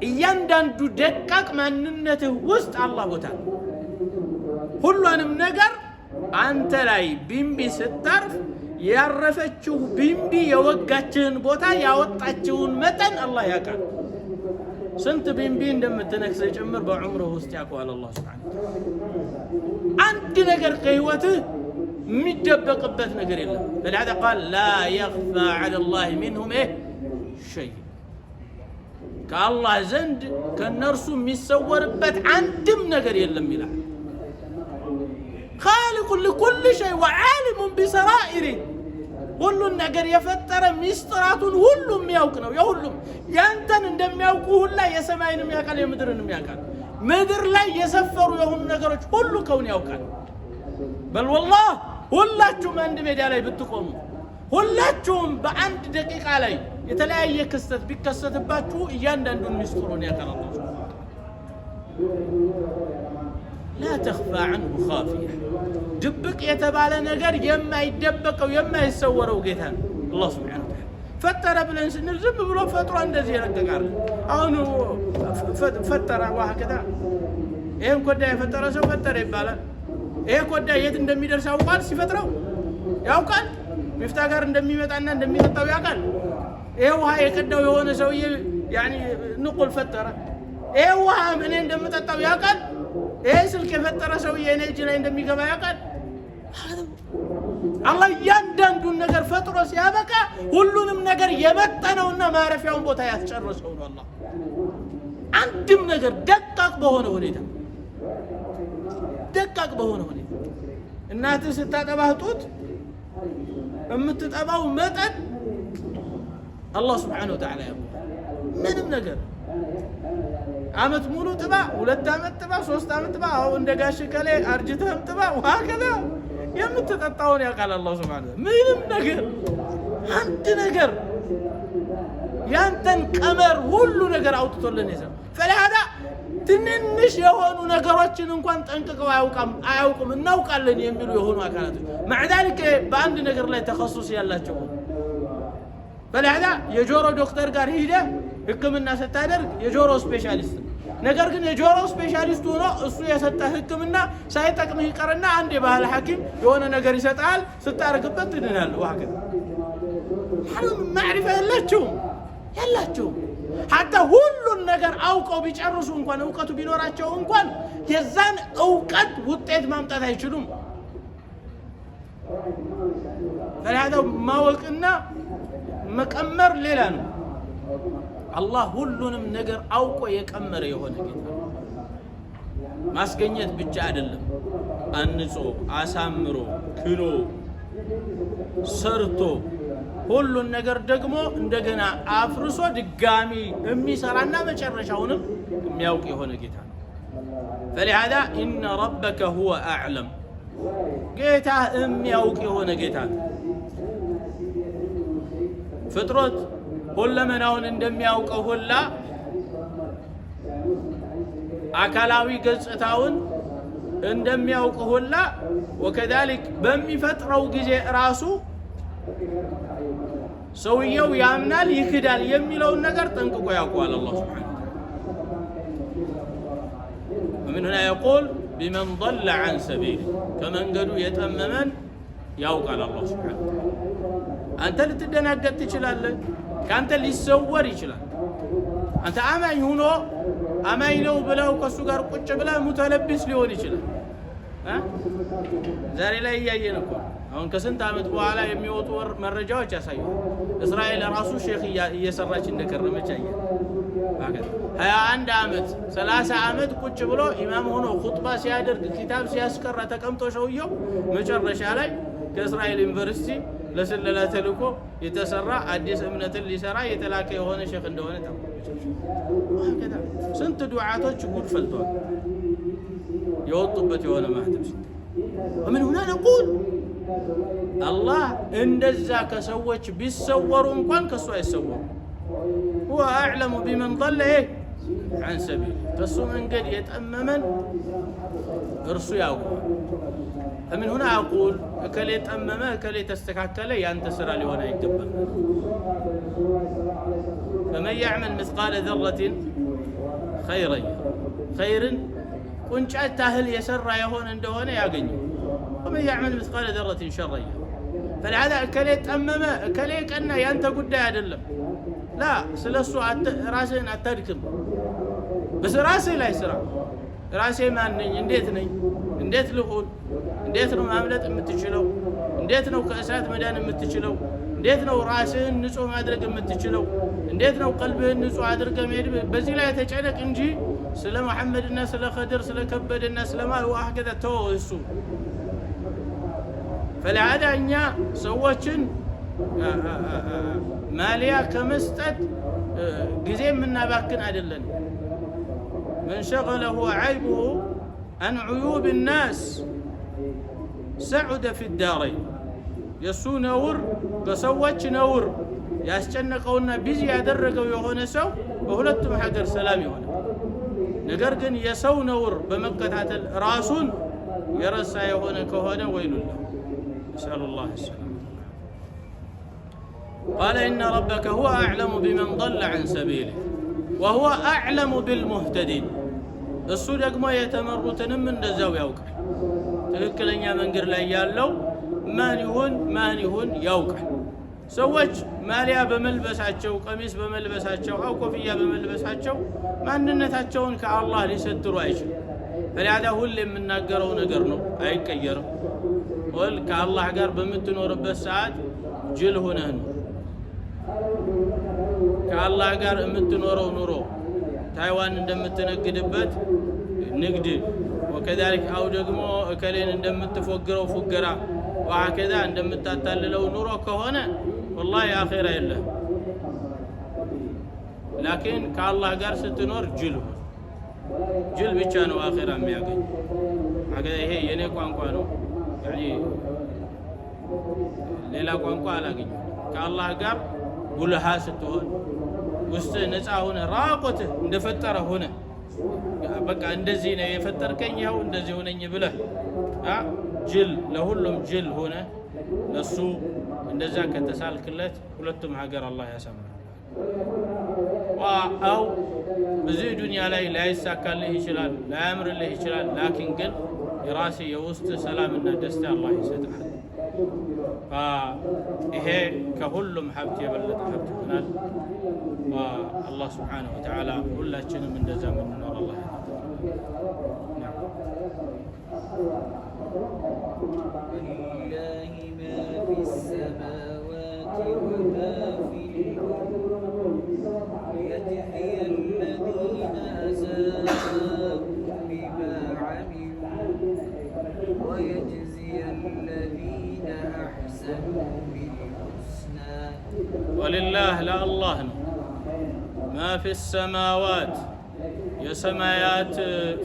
እያንዳንዱ ደቃቅ ማንነትህ ውስጥ አላህ ቦታ ሁሉንም ነገር አንተ ላይ ቢምቢ ስታርፍ ያረፈችው ቢምቢ የወጋችህን ቦታ ያወጣችውን መጠን አላህ ያውቃል። ስንት ቢምቢ እንደምትነክስ ጭምር በዑምርህ ውስጥ ያውቃል አላህ Subhanahu Wa Ta'ala። አንድ ነገር ከህይወትህ የሚደበቅበት ነገር የለም። فلهذا قال لا يخفى على الله منهم شيء ከአላህ ዘንድ ከነርሱ የሚሰወርበት አንድም ነገር የለም ይላል። خالق لكل شيء وعالم بسرائره ሁሉን ነገር የፈጠረ ሚስጥራቱን ሁሉም የሚያውቅ ነው። የሁሉም ያንተን እንደሚያውቁ ሁላ የሰማይንም ያውቃል የምድርንም ያውቃል። ምድር ላይ የሰፈሩ የሆኑ ነገሮች ሁሉ ከውን ያውቃል። በል ወላሂ ሁላችሁም አንድ ሜዳ ላይ ብትቆሙ ሁላችሁም በአንድ ደቂቃ ላይ የተለያየ ክስተት ቢከሰትባችሁ እያንዳንዱን ሚስጥሩን ያውቃል አላህ። لا تخفى عنه خافية ድብቅ የተባለ ነገር የማይደበቀው የማይሰወረው ጌታ ነው አላህ ሱብሓነሁ ወተዓላ። ፈጠረ ብለን ስንል ዝም ብሎ ፈጥሮ እንደዚህ ይረቀቃል። አሁን ፈጠረ ወሀከዛ ይሄን ኮዳ የፈጠረ ሰው ፈጠረ ይባላል። ይሄ ኮዳ የት እንደሚደርስ ያውቃል። ሲፈጥረው ያውቃል። ሚፍታ ጋር እንደሚመጣና እንደሚጠጣው ያውቃል። ይሄ ውሃ የቀዳው የሆነ ሰውዬ ያኒ ንቁል ፈጠረ። ይሄ ውሃ እኔ እንደምጠጣው ያውቃል። ይሄ ስልክ የፈጠረ ሰውዬ እኔ እጅ ላይ እንደሚገባ ያውቃል። አላህ እያንዳንዱን ነገር ፈጥሮ ሲያበቃ ሁሉንም ነገር የመጠነውና ማረፊያውን ቦታ ያስጨርሰው ነው አላህ። አንድም ነገር ደቃቅ በሆነ ሁኔታ እናትህ ስታጠባህ ጡት የምትጠባው መጠን አላህ ሱብሓነሁ ወተዓላ ያውቃል። ምንም ነገር አመት ሙሉ ጥባ፣ 2 አመት ጥባ፣ 3 አመት ጥባ፣ አው እንደ ጋሽ ከለ አርጅተህም ጥባ ወሀከዛ የምትጠጣውን ያውቃል አላህ ሱብሓነሁ ወተዓላ። ምንም ነገር አንድ ነገር ያንተን ቀመር ሁሉ ነገር አውጥቶልን ይዘው فلهذا ትንንሽ የሆኑ ነገሮችን እንኳን ጠንቅቀው አያውቁም እናውቃለን የሚሉ የሆኑ አካላት مع ذلك በአንድ ነገር ላይ ተخصص ያላቸው فلهذا የጆሮ ዶክተር ጋር ሄደህ ህክምና ስታደርግ የጆሮ ስፔሻሊስት ነገር ግን የጆሮ ስፔሻሊስት ሆኖ እሱ የሰጠህ ህክምና ሳይጠቅምህ ይቀርና አንድ የባህል ሐኪም የሆነ ነገር ይሰጣል ስታርግበት ትድናለህ ወሀከዛ حرام معرفة የላቸውም حتى ሁሉን ነገር አውቀው ቢጨርሱ እንኳን እውቀቱ ቢኖራቸው እንኳን የዛን እውቀት ውጤት ማምጣት አይችሉም فلهذا ማወቅና መቀመር ሌላ ነው አላህ ሁሉንም ነገር አውቆ የቀመረ የሆነ ጌታ ማስገኘት ብቻ አይደለም አንጾ አሳምሮ ክሎ ሰርቶ ሁሉን ነገር ደግሞ እንደገና አፍርሶ ድጋሚ የሚሰራና መጨረሻውንም የሚያውቅ የሆነ ጌታ ነው فلهذا ان ربك هو اعلم ጌታ የሚያውቅ የሆነ ጌታ ነው ፍጥረት ሁለመናውን እንደሚያውቀው ሁላ አካላዊ ገጽታውን እንደሚያውቅ ሁላ وكذلك በሚፈጥረው ጊዜ ራሱ ሰውየው ያምናል ይክዳል የሚለውን ነገር ጠንቅቆ ያውቃል አላህ Subhanahu ومن هنا يقول بمن ضل عن سبيله كمن قالوا يتممن ያውቃል አላህ Subhanahu አንተ ልትደናገጥ ትችላለህ ካንተ ሊሰወር ይችላል አንተ አማኝ ሆኖ አማኝ ነው ብለው ከሱ ጋር ቁጭ ብለ ሙተለብስ ሊሆን ይችላል ዛሬ ላይ ያየን እኮ አሁን ከስንት አመት በኋላ የሚወጡ መረጃዎች ያሳያሉ እስራኤል ራሱ ሼክ እየሰራች እንደከረመች አየ 21 አመት 30 አመት ቁጭ ብሎ ኢማም ሆኖ ኹጥባ ሲያደርግ ኪታብ ሲያስቀራ ተቀምጦ ሰውየው መጨረሻ ላይ ከእስራኤል ዩኒቨርሲቲ ለስለላ ተልኮ የተሰራ አዲስ እምነትን ሊሰራ የተላከ የሆነ ሼክ እንደሆነ ታውቃለህ ስንት ዱዓቶች ጉድ ፈልተዋል የወጡበት የሆነ ማህተም ومن هنا نقول الله እንደዛ ከሰዎች ቢሰወሩ እንኳን ከሱ አይሰወሩ هو اعلم بمن ضل عن سبيل ከሱ መንገድ የጠመመን እርሱ ያውቃል فمن هنا اقول እከሌ ጠመመ እከሌ ተስተካከለ ያንተ ስራ ሊሆን አይገባም فمن يعمل مثقال ذرة خيرا خيرا ቁንጫት ታህል የሰራ የሆነ እንደሆነ ያገኘው ومن يعمل مثقال ذرة شرا فلهذا እከሌ ጠመመ እከሌ ቀና ያንተ ጉዳይ አይደለም لا ስለሱ ራስህን አታድክም በራስህ ላይ ስራ ራሴ ማን ነኝ? እንዴት ነኝ? እንዴት ልሁን? እንዴት ነው ማምለጥ የምትችለው? እንዴት ነው ከእሳት መዳን የምትችለው? እንዴት ነው ራስህን ንጹህ ማድረግ የምትችለው? እንዴት ነው ቀልብህን ንጹህ አድርገህ መሄድ? በዚህ ላይ ተጨነቅ እንጂ ስለ መሐመድና ስለ ኸድር ስለ ከበደና ስለ ማል ወአህከዛ ተወው። እሱ ፈለዓዳ እኛ ሰዎችን ማሊያ ከመስጠት ጊዜ የምናባክን አይደለን። من شغله عيبه عن عيوب الناس سعد في الدارين يسو نور بسوتش نور ያስጨነቀውና ቢዚ ያደረገው የሆነ ሰው በሁለቱም ሀገር ሰላም ይሆናል። ነገር ግን የሰው ነውር በመከታተል ራሱን የረሳ የሆነ ከሆነ ወይሉላህ ነስአሉላህ ሰላም። قال إن ربك هو أعلم بمن ضل عن سبيله وهو أعلم بالمهتدين እሱ ደግሞ የተመሩትንም እንደዛው ያውቃል። ትክክለኛ መንገድ ላይ ያለው ማን ይሁን ያውቃል። ሰዎች ማሊያ በመልበሳቸው ቀሚስ በመልበሳቸው አው ኮፍያ በመልበሳቸው ማንነታቸውን ከአላህ ሊሰትሩ አይችልም። ፈሊያዳ ሁሌ የምናገረው ነገር ነው፣ አይቀየርም። ወል ከአላህ ጋር በምትኖርበት ሰዓት ጅል ሆነህ ነው ከአላህ ጋር የምትኖረው ኑሮ ታይዋን እንደምትነግድበት ንግድ ወከዛሊክ አው ደግሞ እከሌን እንደምትፎግረው ፉገራ ወአከዛ እንደምታታልለው ኑሮ ከሆነ والله አኺራ የለም። ላኪን ከአላህ ጋር ስትኖር ጅል ብቻ ነው አኺራ የሚያገኝ። ይሄ የኔ ቋንቋ ነው፣ ሌላ ቋንቋ አላገኝም። ከአላህ ጋር ጉልሃ ስትሆን ውስጥ ነፃ ሆነ ራቆት እንደፈጠረ ሆነ በቃ እንደዚህ ነው የፈጠርከኝ ይኸው እንደዚህ ሆነኝ ብለህ ጅል ለሁሉም ጅል ሆነ ለሱ እንደዛ ከተሳልክለት ሁለቱም ሀገር አላህ ያሰማል። አው በዚህ ዱንያ ላይ ላይሳካልህ ይችላል፣ ላያምርልህ ይችላል። ላኪን ግን የራሴ የውስጥ ሰላምና ደስታ አላህ ይሰጣል። ይሄ ከሁሉም ሀብት የበለጠ ሀብት ይሆናል። አላህ ስብሓነሁ ወተዓላ ሁላችንም እንደዛ ምንኖር አላህ ولله ما في السماوات وما في الأرض ليجزي الذين أساءوا بما عملوا ويجزي الذين أحسنوا بالحسنى ولله لا الله ما في السماوات የሰማያት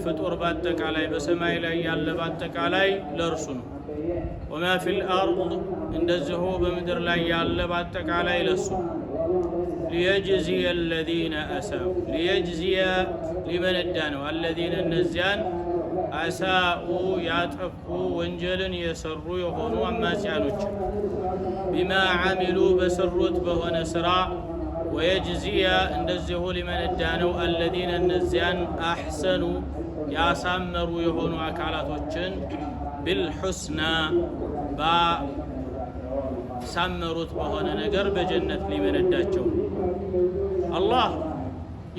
ፍጡር ባጠቃላይ በሰማይ ላይ ያለ ባጠቃላይ ለእርሱ ነው። ወማ ፊል አርድ እንደዚሁ በምድር ላይ ያለ ባጠቃላይ ለሱ። ሊየጅዚየ አለዚነ አሳኡ ሊየጅዚየ ሊመነዳ ነው። አለዚነ እነዚያን አሳኡ ያጠፉ ወንጀልን የሰሩ የሆኑ አማጽያኖች ቢማ ዓሚሉ በሰሩት በሆነ ስራ ወየጅዚያ እንደዚሁ ሊመነዳ ነው። አለዚነ እነዚያን አሕሰኑ ያሳመሩ የሆኑ አካላቶችን ቢልሑስና ባሳመሩት በሆነ ነገር በጀነት ሊመነዳቸው። አላህ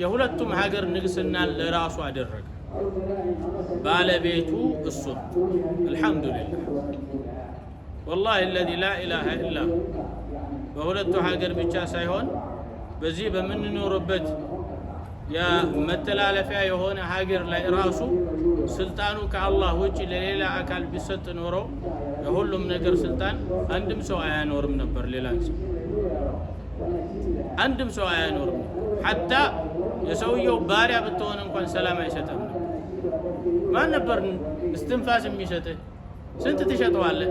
የሁለቱም ሀገር ንግስናን ለራሱ አደረገ። ባለቤቱ እሱ አልሐምዱሊላህ ወላሂ አለዚ ላ ኢላሃ ኢላ በሁለቱ ሀገር ብቻ ሳይሆን በዚህ በምንኖርበት የመተላለፊያ የሆነ ሀገር ላይ ራሱ ስልጣኑ ከአላህ ውጭ ለሌላ አካል ቢሰጥ ኖሮ የሁሉም ነገር ስልጣን አንድም ሰው አያኖርም ነበር። ሌላን ሰው አንድም ሰው አያኖርም። ሐታ የሰውየው ባሪያ ብትሆን እንኳን ሰላም አይሰጥም ነበር። ማን ነበር እስትንፋስ የሚሰጥህ? ስንት ትሸጠዋለህ?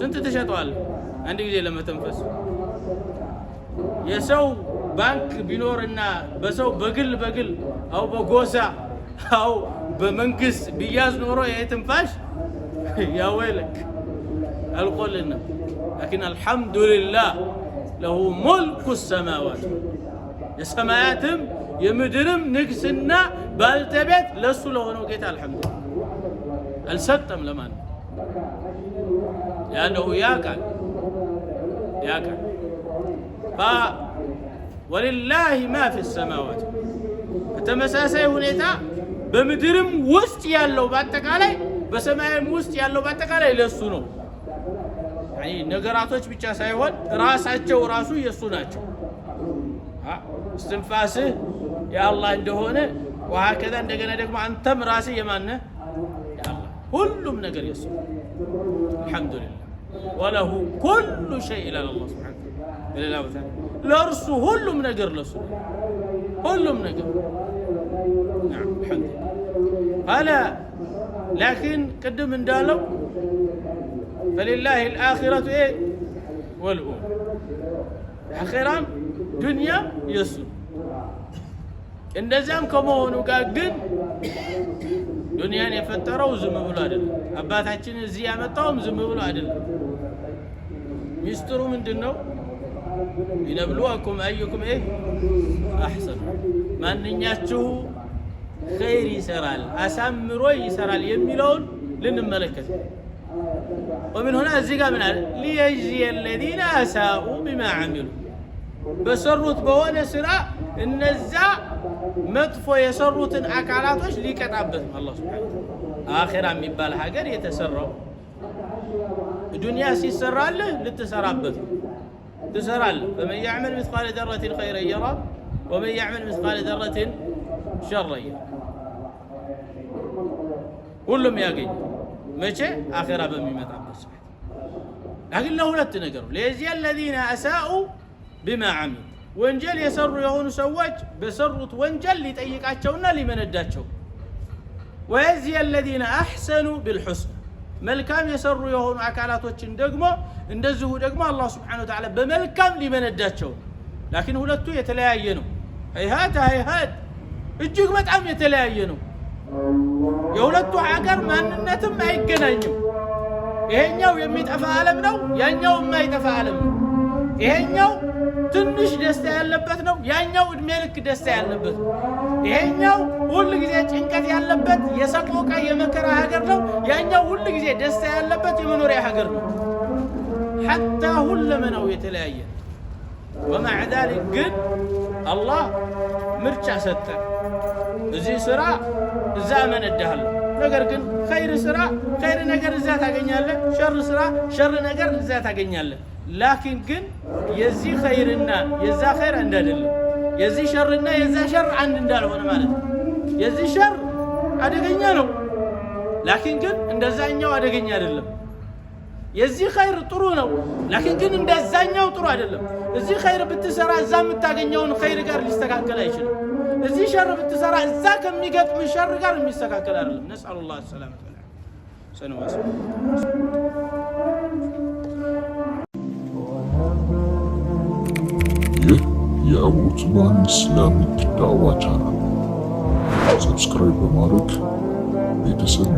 ስንት ትሸጠዋለህ አንድ ጊዜ ለመተንፈስ? የሰው ባንክ ቢኖርና በሰው በግል አው በጎሳ አው በመንግስት ቢያዝ ኖሮ ይሄ ትንፋሽ ያወይለክ አልቆልና። لكن الحمد لله له ملك السماوات የሰማያትም የምድርም ንግስና ባልተቤት ለሱ ለሆነው ጌታ አልሐምዱሊላህ አልሰጠም። ለማን ያለው ያቃል ولله ما في السماوات ተመሳሳይ ሁኔታ በምድርም ውስጥ ያለው ባጠቃላይ በሰማይም ውስጥ ያለው ባጠቃላይ ለሱ ነው። ነገራቶች ብቻ ሳይሆን ራሳቸው ራሱ የሱ ናቸው። እስትንፋስህ የአላህ እንደሆነ ወሀከዛ እንደገና ደግሞ አንተም ራስህ የማነህ የአላህ ሁሉም ነገር የሱ አልሐምዱሊላህ ወለሁ ኩሉ ሸይ ይላል አላህ ሱብሓነሁ ወተዓላ ቦታ ለእርሱ ሁሉም ነገር ለሱ ሁሉም ነገር نعم الحمد لله قال لكن قدم እንዳለው فلله الآخرة ايه والأولى አኺራም ዱንያ የሱ እንደዛም ከመሆኑ ጋር ግን ዱንያን የፈጠረው ዝም ብሎ አይደለም። አባታችን እዚህ ያመጣውም ዝም ብሎ አይደለም። ሚስጥሩ ምንድነው? ይነብሉአኩም አዩኩም ايه احسن ማንኛችሁ ኸይር ይሰራል አሳምሮ ይሰራል የሚለውን ልንመለከት ومن هنا እዚህ ጋር ምን አለ ليجزي الذين اساءوا بما عملوا በሰሩት በሆነ ስራ እነዛ መጥፎ የሰሩትን አካላቶች ሊቀጣበት ነው አላህ Subhanahu Wa Ta'ala። አኺራ የሚባል ሀገር የተሰራው ዱንያ ሲሰራልህ ልትሰራበት ትሰራለህ። فمن يعمل مثقال ذرة خيرا يرى ومن يعمل مثقال ذرة شرا يرى ሁሉም ያገኝ መቼ አኺራ በሚመጣበት ሰዓት። لكن ለሁለት ነገር ለዚህ الذين اساءوا بما عملوا ወንጀል የሰሩ የሆኑ ሰዎች በሰሩት ወንጀል ሊጠይቃቸውና ሊመነዳቸው ويجزي الذين احسنوا بالحسنى መልካም የሰሩ የሆኑ አካላቶችን ደግሞ እንደዚሁ ደግሞ አላህ Subhanahu Wa Ta'ala በመልካም ሊመነዳቸው لكن ሁለቱ የተለያየ ነው። هيهات እጅግ በጣም የተለያየ ነው። የሁለቱ ሀገር ማንነትም አይገናኝም። ይሄኛው የሚጠፋ ዓለም ነው፣ ያኛው የማይጠፋ ዓለም ነው። ይሄኛው ትንሽ ደስታ ያለበት ነው፣ ያኛው እድሜ ልክ ደስታ ያለበት ነው። ይሄኛው ሁሉ ጊዜ ጭንቀት ያለበት የሰቆቃ የመከራ ሀገር ነው፣ ያኛው ሁሉ ጊዜ ደስታ ያለበት የመኖሪያ ሀገር ነው። حتى ሁለመናው የተለያየ ومع ذلك ግን አላህ ምርጫ ሰጠ። እዚህ ስራ እዛ መነዳሃለሁ፣ ነገር ግን ኸይር ስራ ኸይር ነገር እዛ ታገኛለህ፣ ሸር ስራ ሸር ነገር እዛ ታገኛለህ። ላኪን ግን የዚህ ኸይርና የዛ ኸይር አንድ አይደለም፣ የዚህ ሸርና የዛ ሸር አንድ እንዳልሆነ ማለት ነው። የዚህ ሸር አደገኛ ነው፣ ላኪን ግን እንደዛኛው አደገኛ አይደለም። የዚህ ኸይር ጥሩ ነው፣ ላኪን ግን እንደዛኛው ጥሩ አይደለም። እዚህ ኸይር ብትሰራ እዛ የምታገኘውን ኸይር ጋር ሊስተካከል አይችልም። እዚህ ሸር ብትሰራ እዛ ከሚገጥም ሸር ጋር የሚስተካከል አይደለም። ነስአሉላህ ሰላመተ ወልዓፊያ ሰነዋስ ይህ የአቡ ዑትማን ኢስላሚክ ዳዕዋ ቻናል ሰብስክራይብ በማድረግ ቤተሰብ